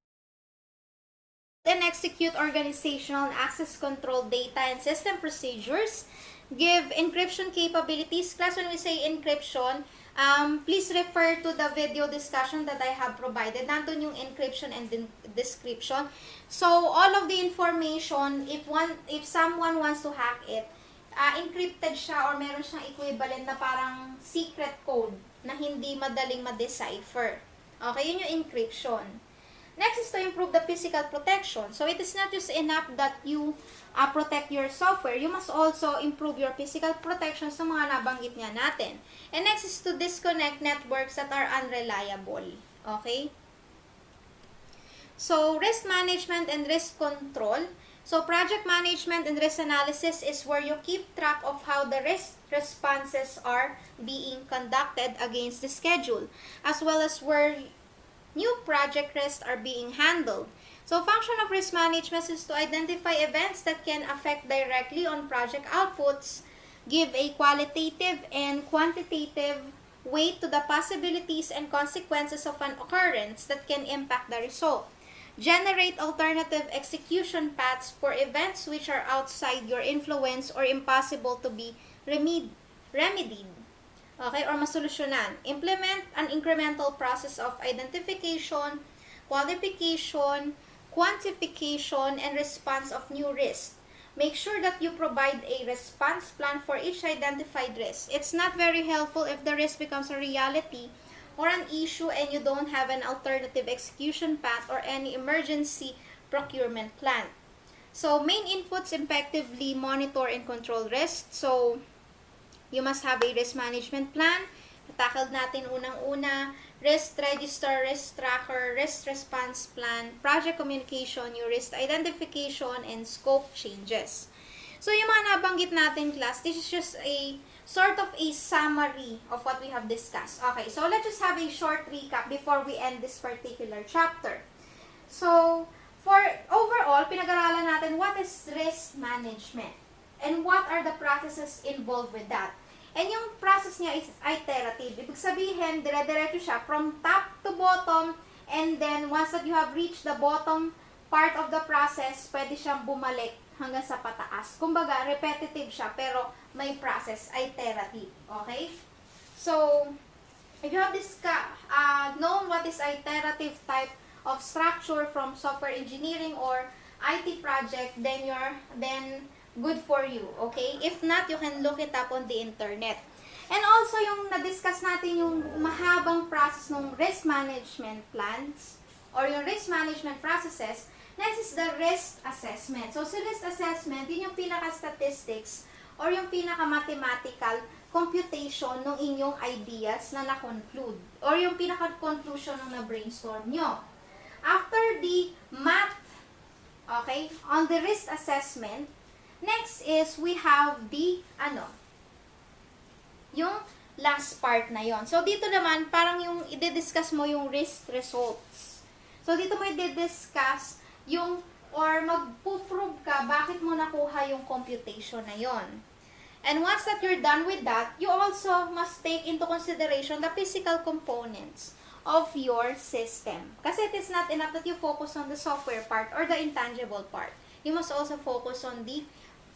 Then execute organizational and access control data and system procedures. Give encryption capabilities. Class, when we say encryption, please refer to the video discussion that I have provided. Nandun yung encryption and description. So, all of the information, if someone wants to hack it, encrypted siya or meron siyang equivalent na parang secret code. na hindi madaling ma-decipher. Okay, yun yung encryption. Next is to improve the physical protection. So, it is not just enough that you protect your software. You must also improve your physical protection sa mga nabanggit nga natin. And next is to disconnect networks that are unreliable. Okay? So, risk management and risk control. So, project management and risk analysis is where you keep track of how the risk responses are being conducted against the schedule, as well as where new project risks are being handled. So, function of risk management is to identify events that can affect directly on project outputs, give a qualitative and quantitative weight to the possibilities and consequences of an occurrence that can impact the result, generate alternative execution paths for events which are outside your influence or impossible to be remedied. Okay, or masolusyonan. Implement an incremental process of identification, qualification, quantification, and response of new risks. Make sure that you provide a response plan for each identified risk. It's not very helpful if the risk becomes a reality or an issue and you don't have an alternative execution path or any emergency procurement plan. So, main inputs: effectively monitor and control risk. So, you must have a risk management plan. Tackled natin unang-una, risk register, risk tracker, risk response plan, project communication, your risk identification, and scope changes. So, yung mga nabanggit natin, class, this is just a sort of a summary of what we have discussed. Okay, so let's just have a short recap before we end this particular chapter. So, for overall, pinag-aralan natin what is risk management and what are the processes involved with that. And yung process niya is iterative. Ibig sabihin, dire-diretso siya from top to bottom, and then once that you have reached the bottom part of the process, pwede siyang bumalik hanggang sa pataas. Kumbaga, repetitive siya, pero may process, iterative. Okay? So, if you have known what is iterative type of structure from software engineering or IT project, then good for you, okay? If not, you can look it up on the internet. And also, yung na-discuss natin yung mahabang process ng risk management plans or yung risk management processes. Next is the risk assessment. So, sa risk assessment, yun yung pinaka-statistics or yung pinaka-mathematical computation ng inyong ideas na na-conclude or yung pinaka-conclusion ng na-brainstorm nyo. After the math, okay, on the risk assessment, next is we have the, yung last part na yon. So, dito naman, parang yung i-discuss mo yung risk results. So, dito mo i-discuss yung, or mag-prove ka, bakit mo nakuha yung computation na yon. And once that you're done with that, you also must take into consideration the physical components of your system. Kasi it is not enough that you focus on the software part or the intangible part. You must also focus on the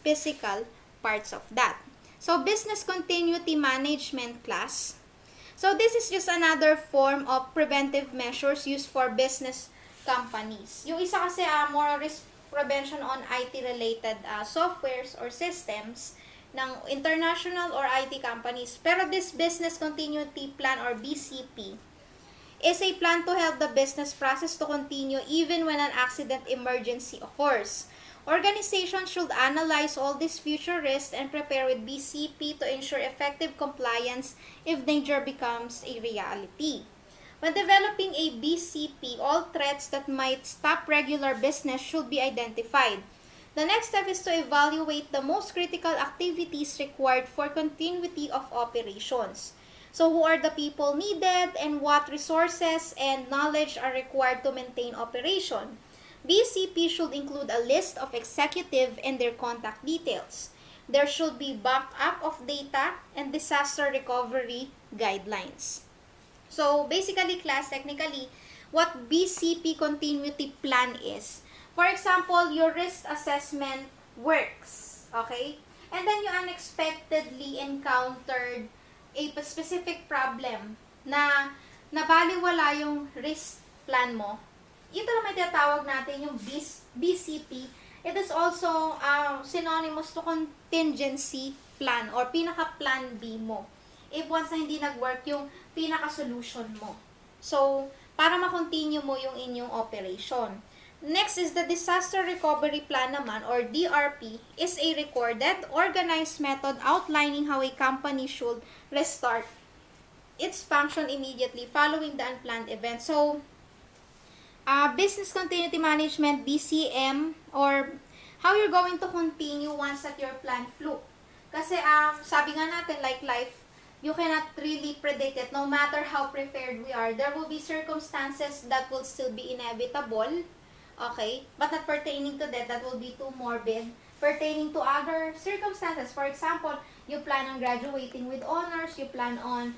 physical parts of that. So, business continuity management class. So, this is just another form of preventive measures used for business companies. Yung isa kasi more risk prevention on IT-related softwares or systems ng international or IT companies. Pero this business continuity plan or BCP is a plan to help the business process to continue even when an accident emergency occurs. Organizations should analyze all these future risks and prepare with BCP to ensure effective compliance if danger becomes a reality. When developing a BCP, all threats that might stop regular business should be identified. The next step is to evaluate the most critical activities required for continuity of operations. So, who are the people needed and what resources and knowledge are required to maintain operation? BCP should include a list of executive and their contact details. There should be backup of data and disaster recovery guidelines. So, basically, class, technically, what BCP continuity plan is. For example, your risk assessment works, okay? And then you unexpectedly encountered a specific problem na nabaliwala yung risk plan mo. Ito naman tinatawag natin yung BCP. It is also synonymous to contingency plan or pinaka-plan B mo. If once na hindi nag-work yung pinaka-solution mo. So, para ma-continue mo yung inyong operation. Next is the Disaster Recovery Plan naman, or DRP, is a recorded, organized method outlining how a company should restart its function immediately following the unplanned event. So, Business Continuity Management, BCM, or how you're going to continue once that your plan flew. Kasi, sabi nga natin, like life, you cannot really predict it. No matter how prepared we are, there will be circumstances that will still be inevitable. Okay? But not pertaining to that will be too morbid. Pertaining to other circumstances. For example, you plan on graduating with honors, you plan on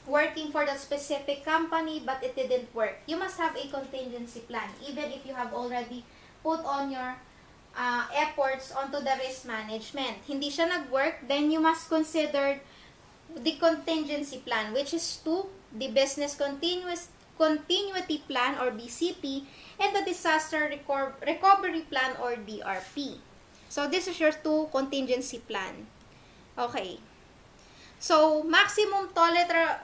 working for the specific company, but it didn't work. You must have a contingency plan, even if you have already put on your efforts onto the risk management. Hindi siya nag-work, then you must consider the contingency plan, which is the business continuity plan, or BCP, and the disaster recovery plan, or DRP. So this is your 2 contingency plan. Okay. So maximum tolerable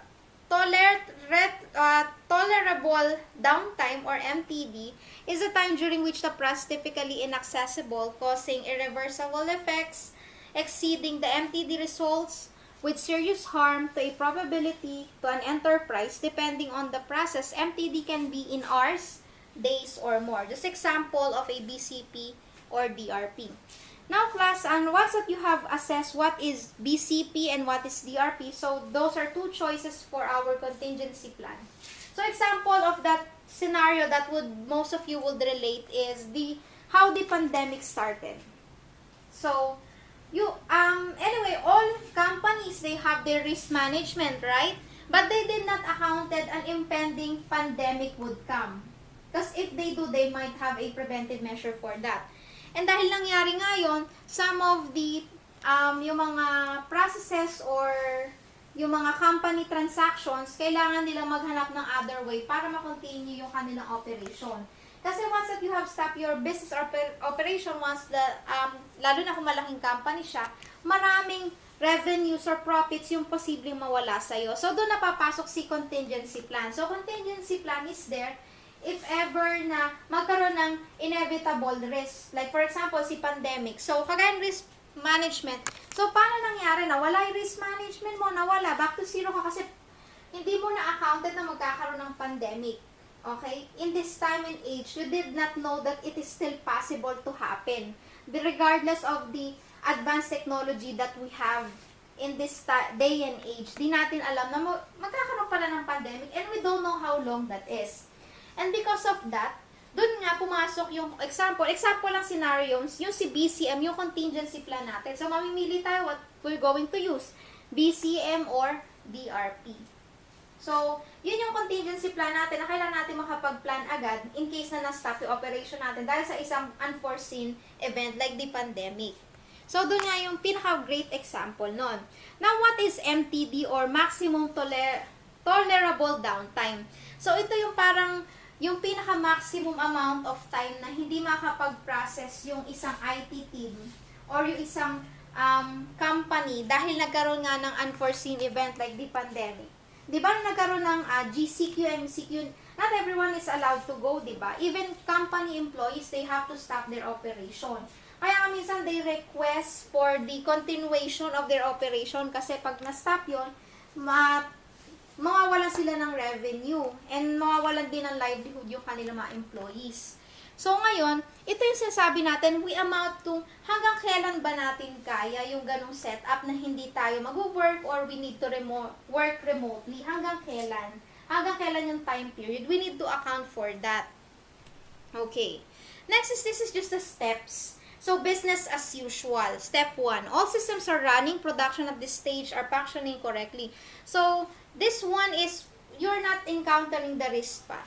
downtime, or MTD, is the time during which the process is typically inaccessible, causing irreversible effects, exceeding the MTD results with serious harm to a probability to an enterprise. Depending on the process, MTD can be in hours, days, or more. Just example of a BCP or DRP. Now class, and once that you have assessed what is BCP and what is DRP, so those are 2 choices for our contingency plan. So example of that scenario that most of you would relate is how the pandemic started. So anyway, all companies, they have their risk management, right? But they did not accounted an impending pandemic would come. Because if they do, they might have a preventive measure for that. And dahil nangyari ngayon, some of the yung mga processes or yung mga company transactions, kailangan nilang maghanap ng other way para ma-continue yung kanilang operation. Kasi once that you have stopped your business operation, once lalo na kung malaking company siya, maraming revenues or profits yung posibleng mawala sa'yo. So, doon napapasok si contingency plan. So, contingency plan is there if ever na magkaroon ng inevitable risk. Like for example, si pandemic. So, kagaya risk management. So, paano nangyari na wala yung risk management mo, nawala, back to zero ka kasi hindi mo na-accounted na magkakaroon ng pandemic. Okay? In this time and age, you did not know that it is still possible to happen. Regardless of the advanced technology that we have in this day and age, di natin alam na magkakaroon pala ng pandemic and we don't know how long that is. And because of that, dun nga pumasok yung example lang scenario, yung si BCM, yung contingency plan natin. So, mamimili tayo what we're going to use, BCM or DRP. So, yun yung contingency plan natin na kailangan natin makapag-plan agad in case na na-stop yung operation natin dahil sa isang unforeseen event like the pandemic. So, dun nga yung pinaka-great example nun. Now, what is MTD or maximum tolerable downtime? So, ito yung parang yung pinaka-maximum amount of time na hindi makapag-process yung isang IT team or yung isang company dahil nagkaroon nga ng unforeseen event like the pandemic. Di ba nagkaroon ng GCQ, MCQ, not everyone is allowed to go, di ba? Even company employees, they have to stop their operation. Kaya minsan they request for the continuation of their operation kasi pag na-stop yun, mawawalan sila ng revenue and mawawalan din ng livelihood yung kanilang mga employees. So ngayon, ito yung sinasabi natin, we amount to hanggang kailan ba natin kaya yung ganong setup na hindi tayo mag-work or we need to work remotely. Hanggang kailan? Hanggang kailan yung time period? We need to account for that. Okay. Next is, this is just the steps. So, business as usual. Step 1. All systems are running. Production at this stage are functioning correctly. So, this one is, you're not encountering the risk pa.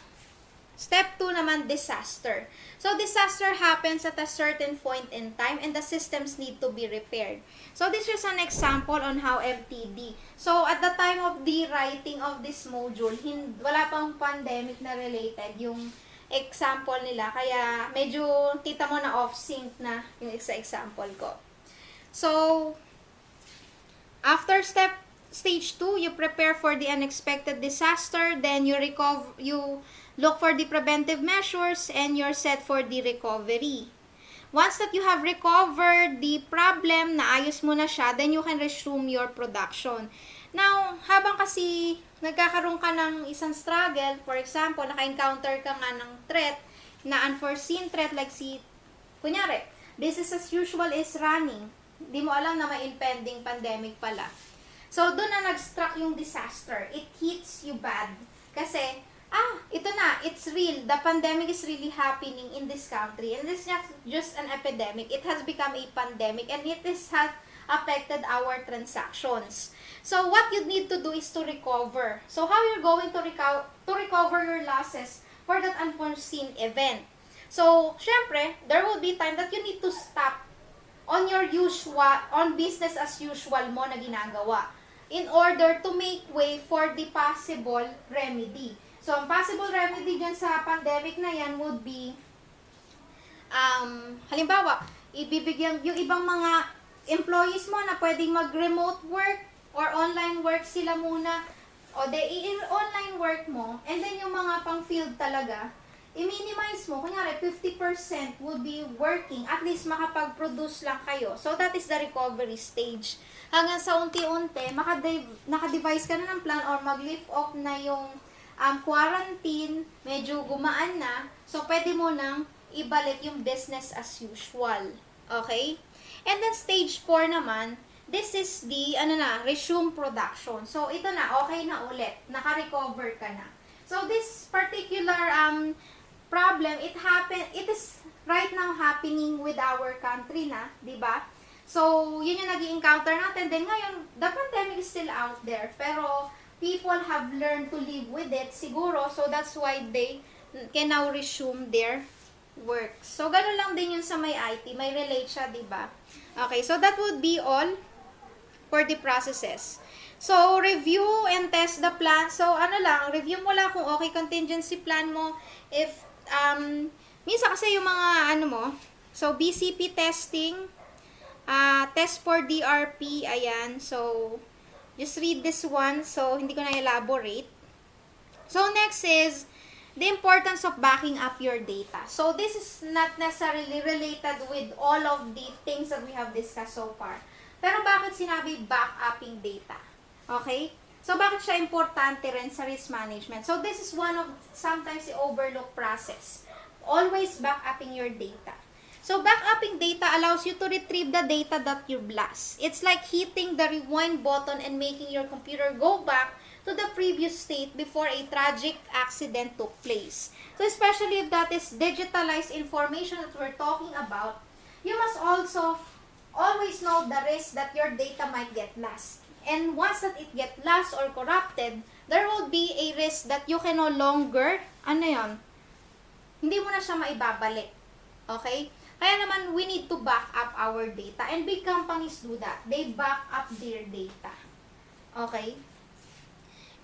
Step 2 naman, disaster. So, disaster happens at a certain point in time and the systems need to be repaired. So, this is an example on how MTD. So, at the time of the writing of this module, wala pang pandemic na related yung example nila. Kaya, medyo kita mo na off-sync na yung sa example ko. So, after step stage 2, you prepare for the unexpected disaster, then you look for the preventive measures, and you're set for the recovery. Once that you have recovered the problem, naayos mo na siya, then you can resume your production. Now, habang kasi nagkakaroon ka ng isang struggle, for example, naka-encounter ka nga ng threat, na unforeseen threat like kunyari, business as usual is running. Di mo alam na may impending pandemic pala. So, doon na nag-struck yung disaster. It hits you bad. Kasi, ito na, it's real. The pandemic is really happening in this country. And it's not just an epidemic. It has become a pandemic. And it has affected our transactions. So, what you need to do is to recover. So, how you're going to recover your losses for that unforeseen event? So, syempre, there will be time that you need to stop on business as usual mo na ginagawa in order to make way for the possible remedy. So, ang possible remedy dyan sa pandemic na yan would be, halimbawa, ibibigyan yung ibang mga employees mo na pwedeng mag-remote work or online work sila muna, o online work mo, and then yung mga pang-field talaga, i-minimize mo, kunyari 50% would be working, at least makapag-produce lang kayo. So, that is the recovery stage. Hanggang sa unti-unti, naka-devise ka na ng plan or mag-lift off na yung quarantine, medyo gumaan na, so pwede mo nang ibalik yung business as usual. Okay? And then stage 4 naman, this is the, resume production. So, ito na, okay na ulit, naka-recover ka na. So, this particular problem, it is right now happening with our country na, di ba? So, yun yung nag-encounter natin. Then ngayon, the pandemic is still out there. Pero, people have learned to live with it, siguro. So, that's why they can now resume their work. So, ganun lang din yun sa may IT. May relate siya, di ba? Okay, so that would be all for the processes. So, review and test the plan. So, review mo lang kung okay contingency plan mo. If minsan kasi yung mga so BCP testing, test for DRP, ayan. So, just read this one. So, hindi ko na elaborate. So, next is the importance of backing up your data. So, this is not necessarily related with all of the things that we have discussed so far. Pero bakit sinabi backupping data? Okay? So, bakit siya importante rin sa risk management? So, this is one of sometimes the overlooked process. Always backupping your data. So, backupping data allows you to retrieve the data that you lost. It's like hitting the rewind button and making your computer go back to the previous state before a tragic accident took place. So, especially if that is digitalized information that we're talking about, you must also always know the risk that your data might get lost. And once that it get lost or corrupted, there will be a risk that you can no longer, hindi mo na siya maibabalik. Okay? Kaya naman, we need to back up our data. And big companies do that. They back up their data. Okay?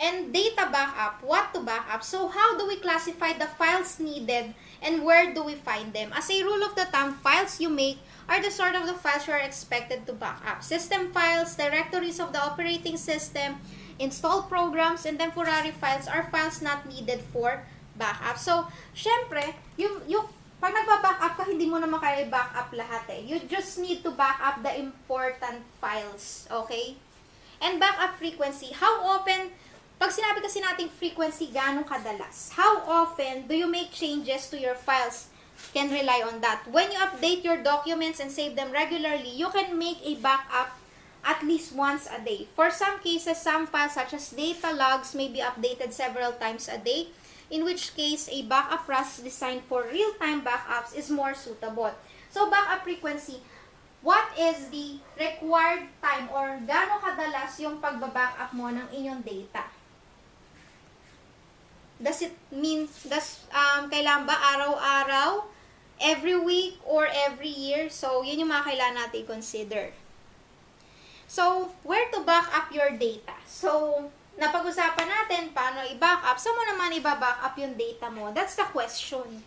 And data backup, what to back up? So, how do we classify the files needed and where do we find them? As a rule of the thumb, files you make are the sort of the files you are expected to back up. System files, directories of the operating system, installed programs, and temporary files are files not needed for backup. So, syempre, pag nagba-backup ka, hindi mo naman kaya i-backup lahat eh. You just need to back up the important files. Okay? And backup frequency. How often, pag sinabi kasi nating frequency, gano'ng kadalas? How often do you make changes to your files? Can rely on that. When you update your documents and save them regularly, you can make a backup at least once a day. For some cases, some files such as data logs may be updated several times a day, in which case a backup process designed for real-time backups is more suitable. So, backup frequency, what is the required time or gaano kadalas yung pagba-backup mo ng inyong data? Does it mean, kailangan ba araw-araw, every week, or every year? So, yun yung mga kailangan natin i-consider. So, where to back up your data? So, napag-usapan natin paano i-back up. Saan mo naman i-back up yung data mo? That's the question.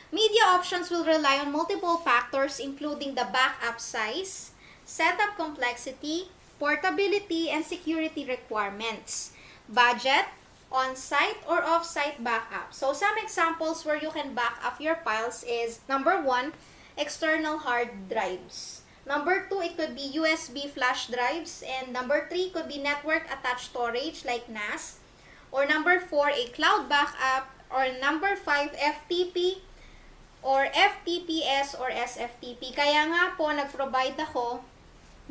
Media options will rely on multiple factors including the backup size, setup complexity, portability and security requirements, budget, on-site or off-site backup. So some examples where you can back up your files is number 1, external hard drives. Number 2, it could be USB flash drives. And number 3 could be network attached storage like NAS. Or number 4, a cloud backup. Or number 5, FTP or FTPS or SFTP. Kaya nga po, nag-provide ako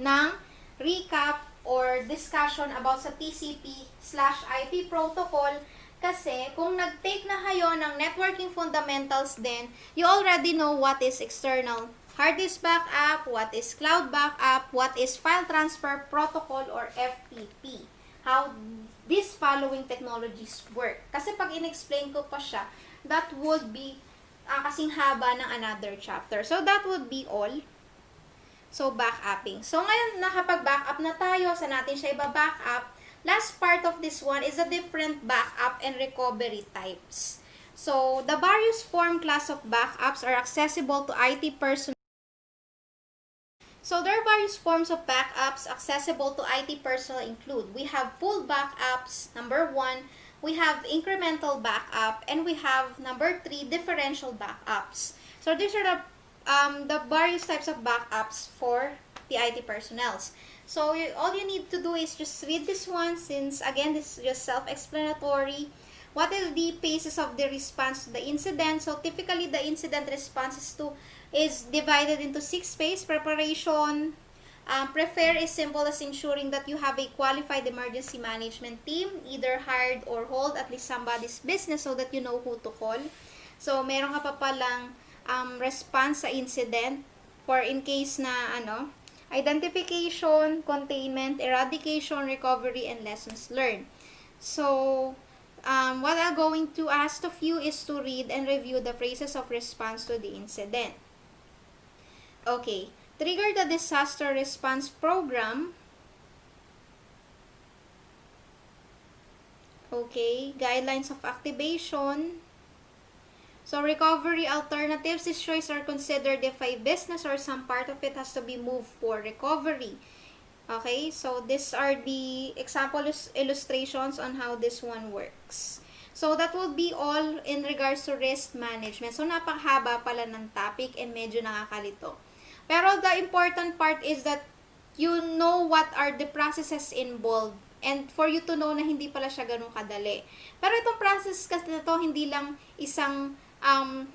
ng recap or discussion about sa TCP/IP protocol kasi kung nag-take na kayo ng networking fundamentals din, you already know what is external hard disk backup, what is cloud backup, what is file transfer protocol or FTP. How these following technologies work. Kasi pag in-explain ko pa siya, that would be kasing haba ng another chapter. So that would be all. So, backupping. So, ngayon, nakapag-backup na tayo. Sa natin siya iba-backup. Last part of this one is the different backup and recovery types. So, the various form class of backups are accessible to IT personnel. So, there are various forms of backups accessible to IT personnel include. We have full backups, number 1. We have incremental backup. And we have, number 3, differential backups. So, these are the various types of backups for the IT personnels. So, all you need to do is just read this one since, again, this is just self-explanatory. What is the phases of the response to the incident? So, typically, the incident response is divided into 6 phases. Preparation, prepare is simple as ensuring that you have a qualified emergency management team, either hired or hold at least somebody's business so that you know who to call. So, meron ka pa palang response sa incident for in case na identification, containment, eradication, recovery, and lessons learned. So, what I'm going to ask of you is to read and review the phases of response to the incident. Okay. Trigger the disaster response program. Okay. Guidelines of activation. So, recovery alternatives, these choices are considered if a business or some part of it has to be moved for recovery. Okay, so these are the example illustrations on how this one works. So, that will be all in regards to risk management. So, napakahaba pala ng topic and medyo nakakalito. Pero the important part is that you know what are the processes involved. And for you to know na hindi pala siya ganun kadali. Pero itong process kasi na to, hindi lang isang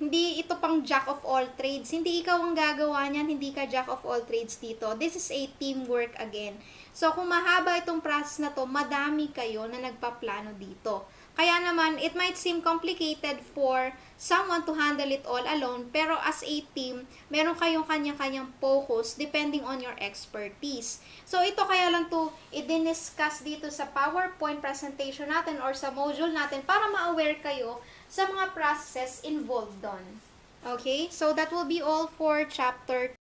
hindi ito pang jack of all trades. Hindi ikaw ang gagawa niyan, hindi ka jack of all trades dito. This is a teamwork again. So, kung mahaba itong process na to, madami kayo na nagpaplano dito. Kaya naman, it might seem complicated for someone to handle it all alone, pero as a team, meron kayong kanya-kanyang focus depending on your expertise. So, ito kaya lang to i-discuss dito sa PowerPoint presentation natin or sa module natin para ma-aware kayo sa mga processes involved doon. Okay? So, that will be all for chapter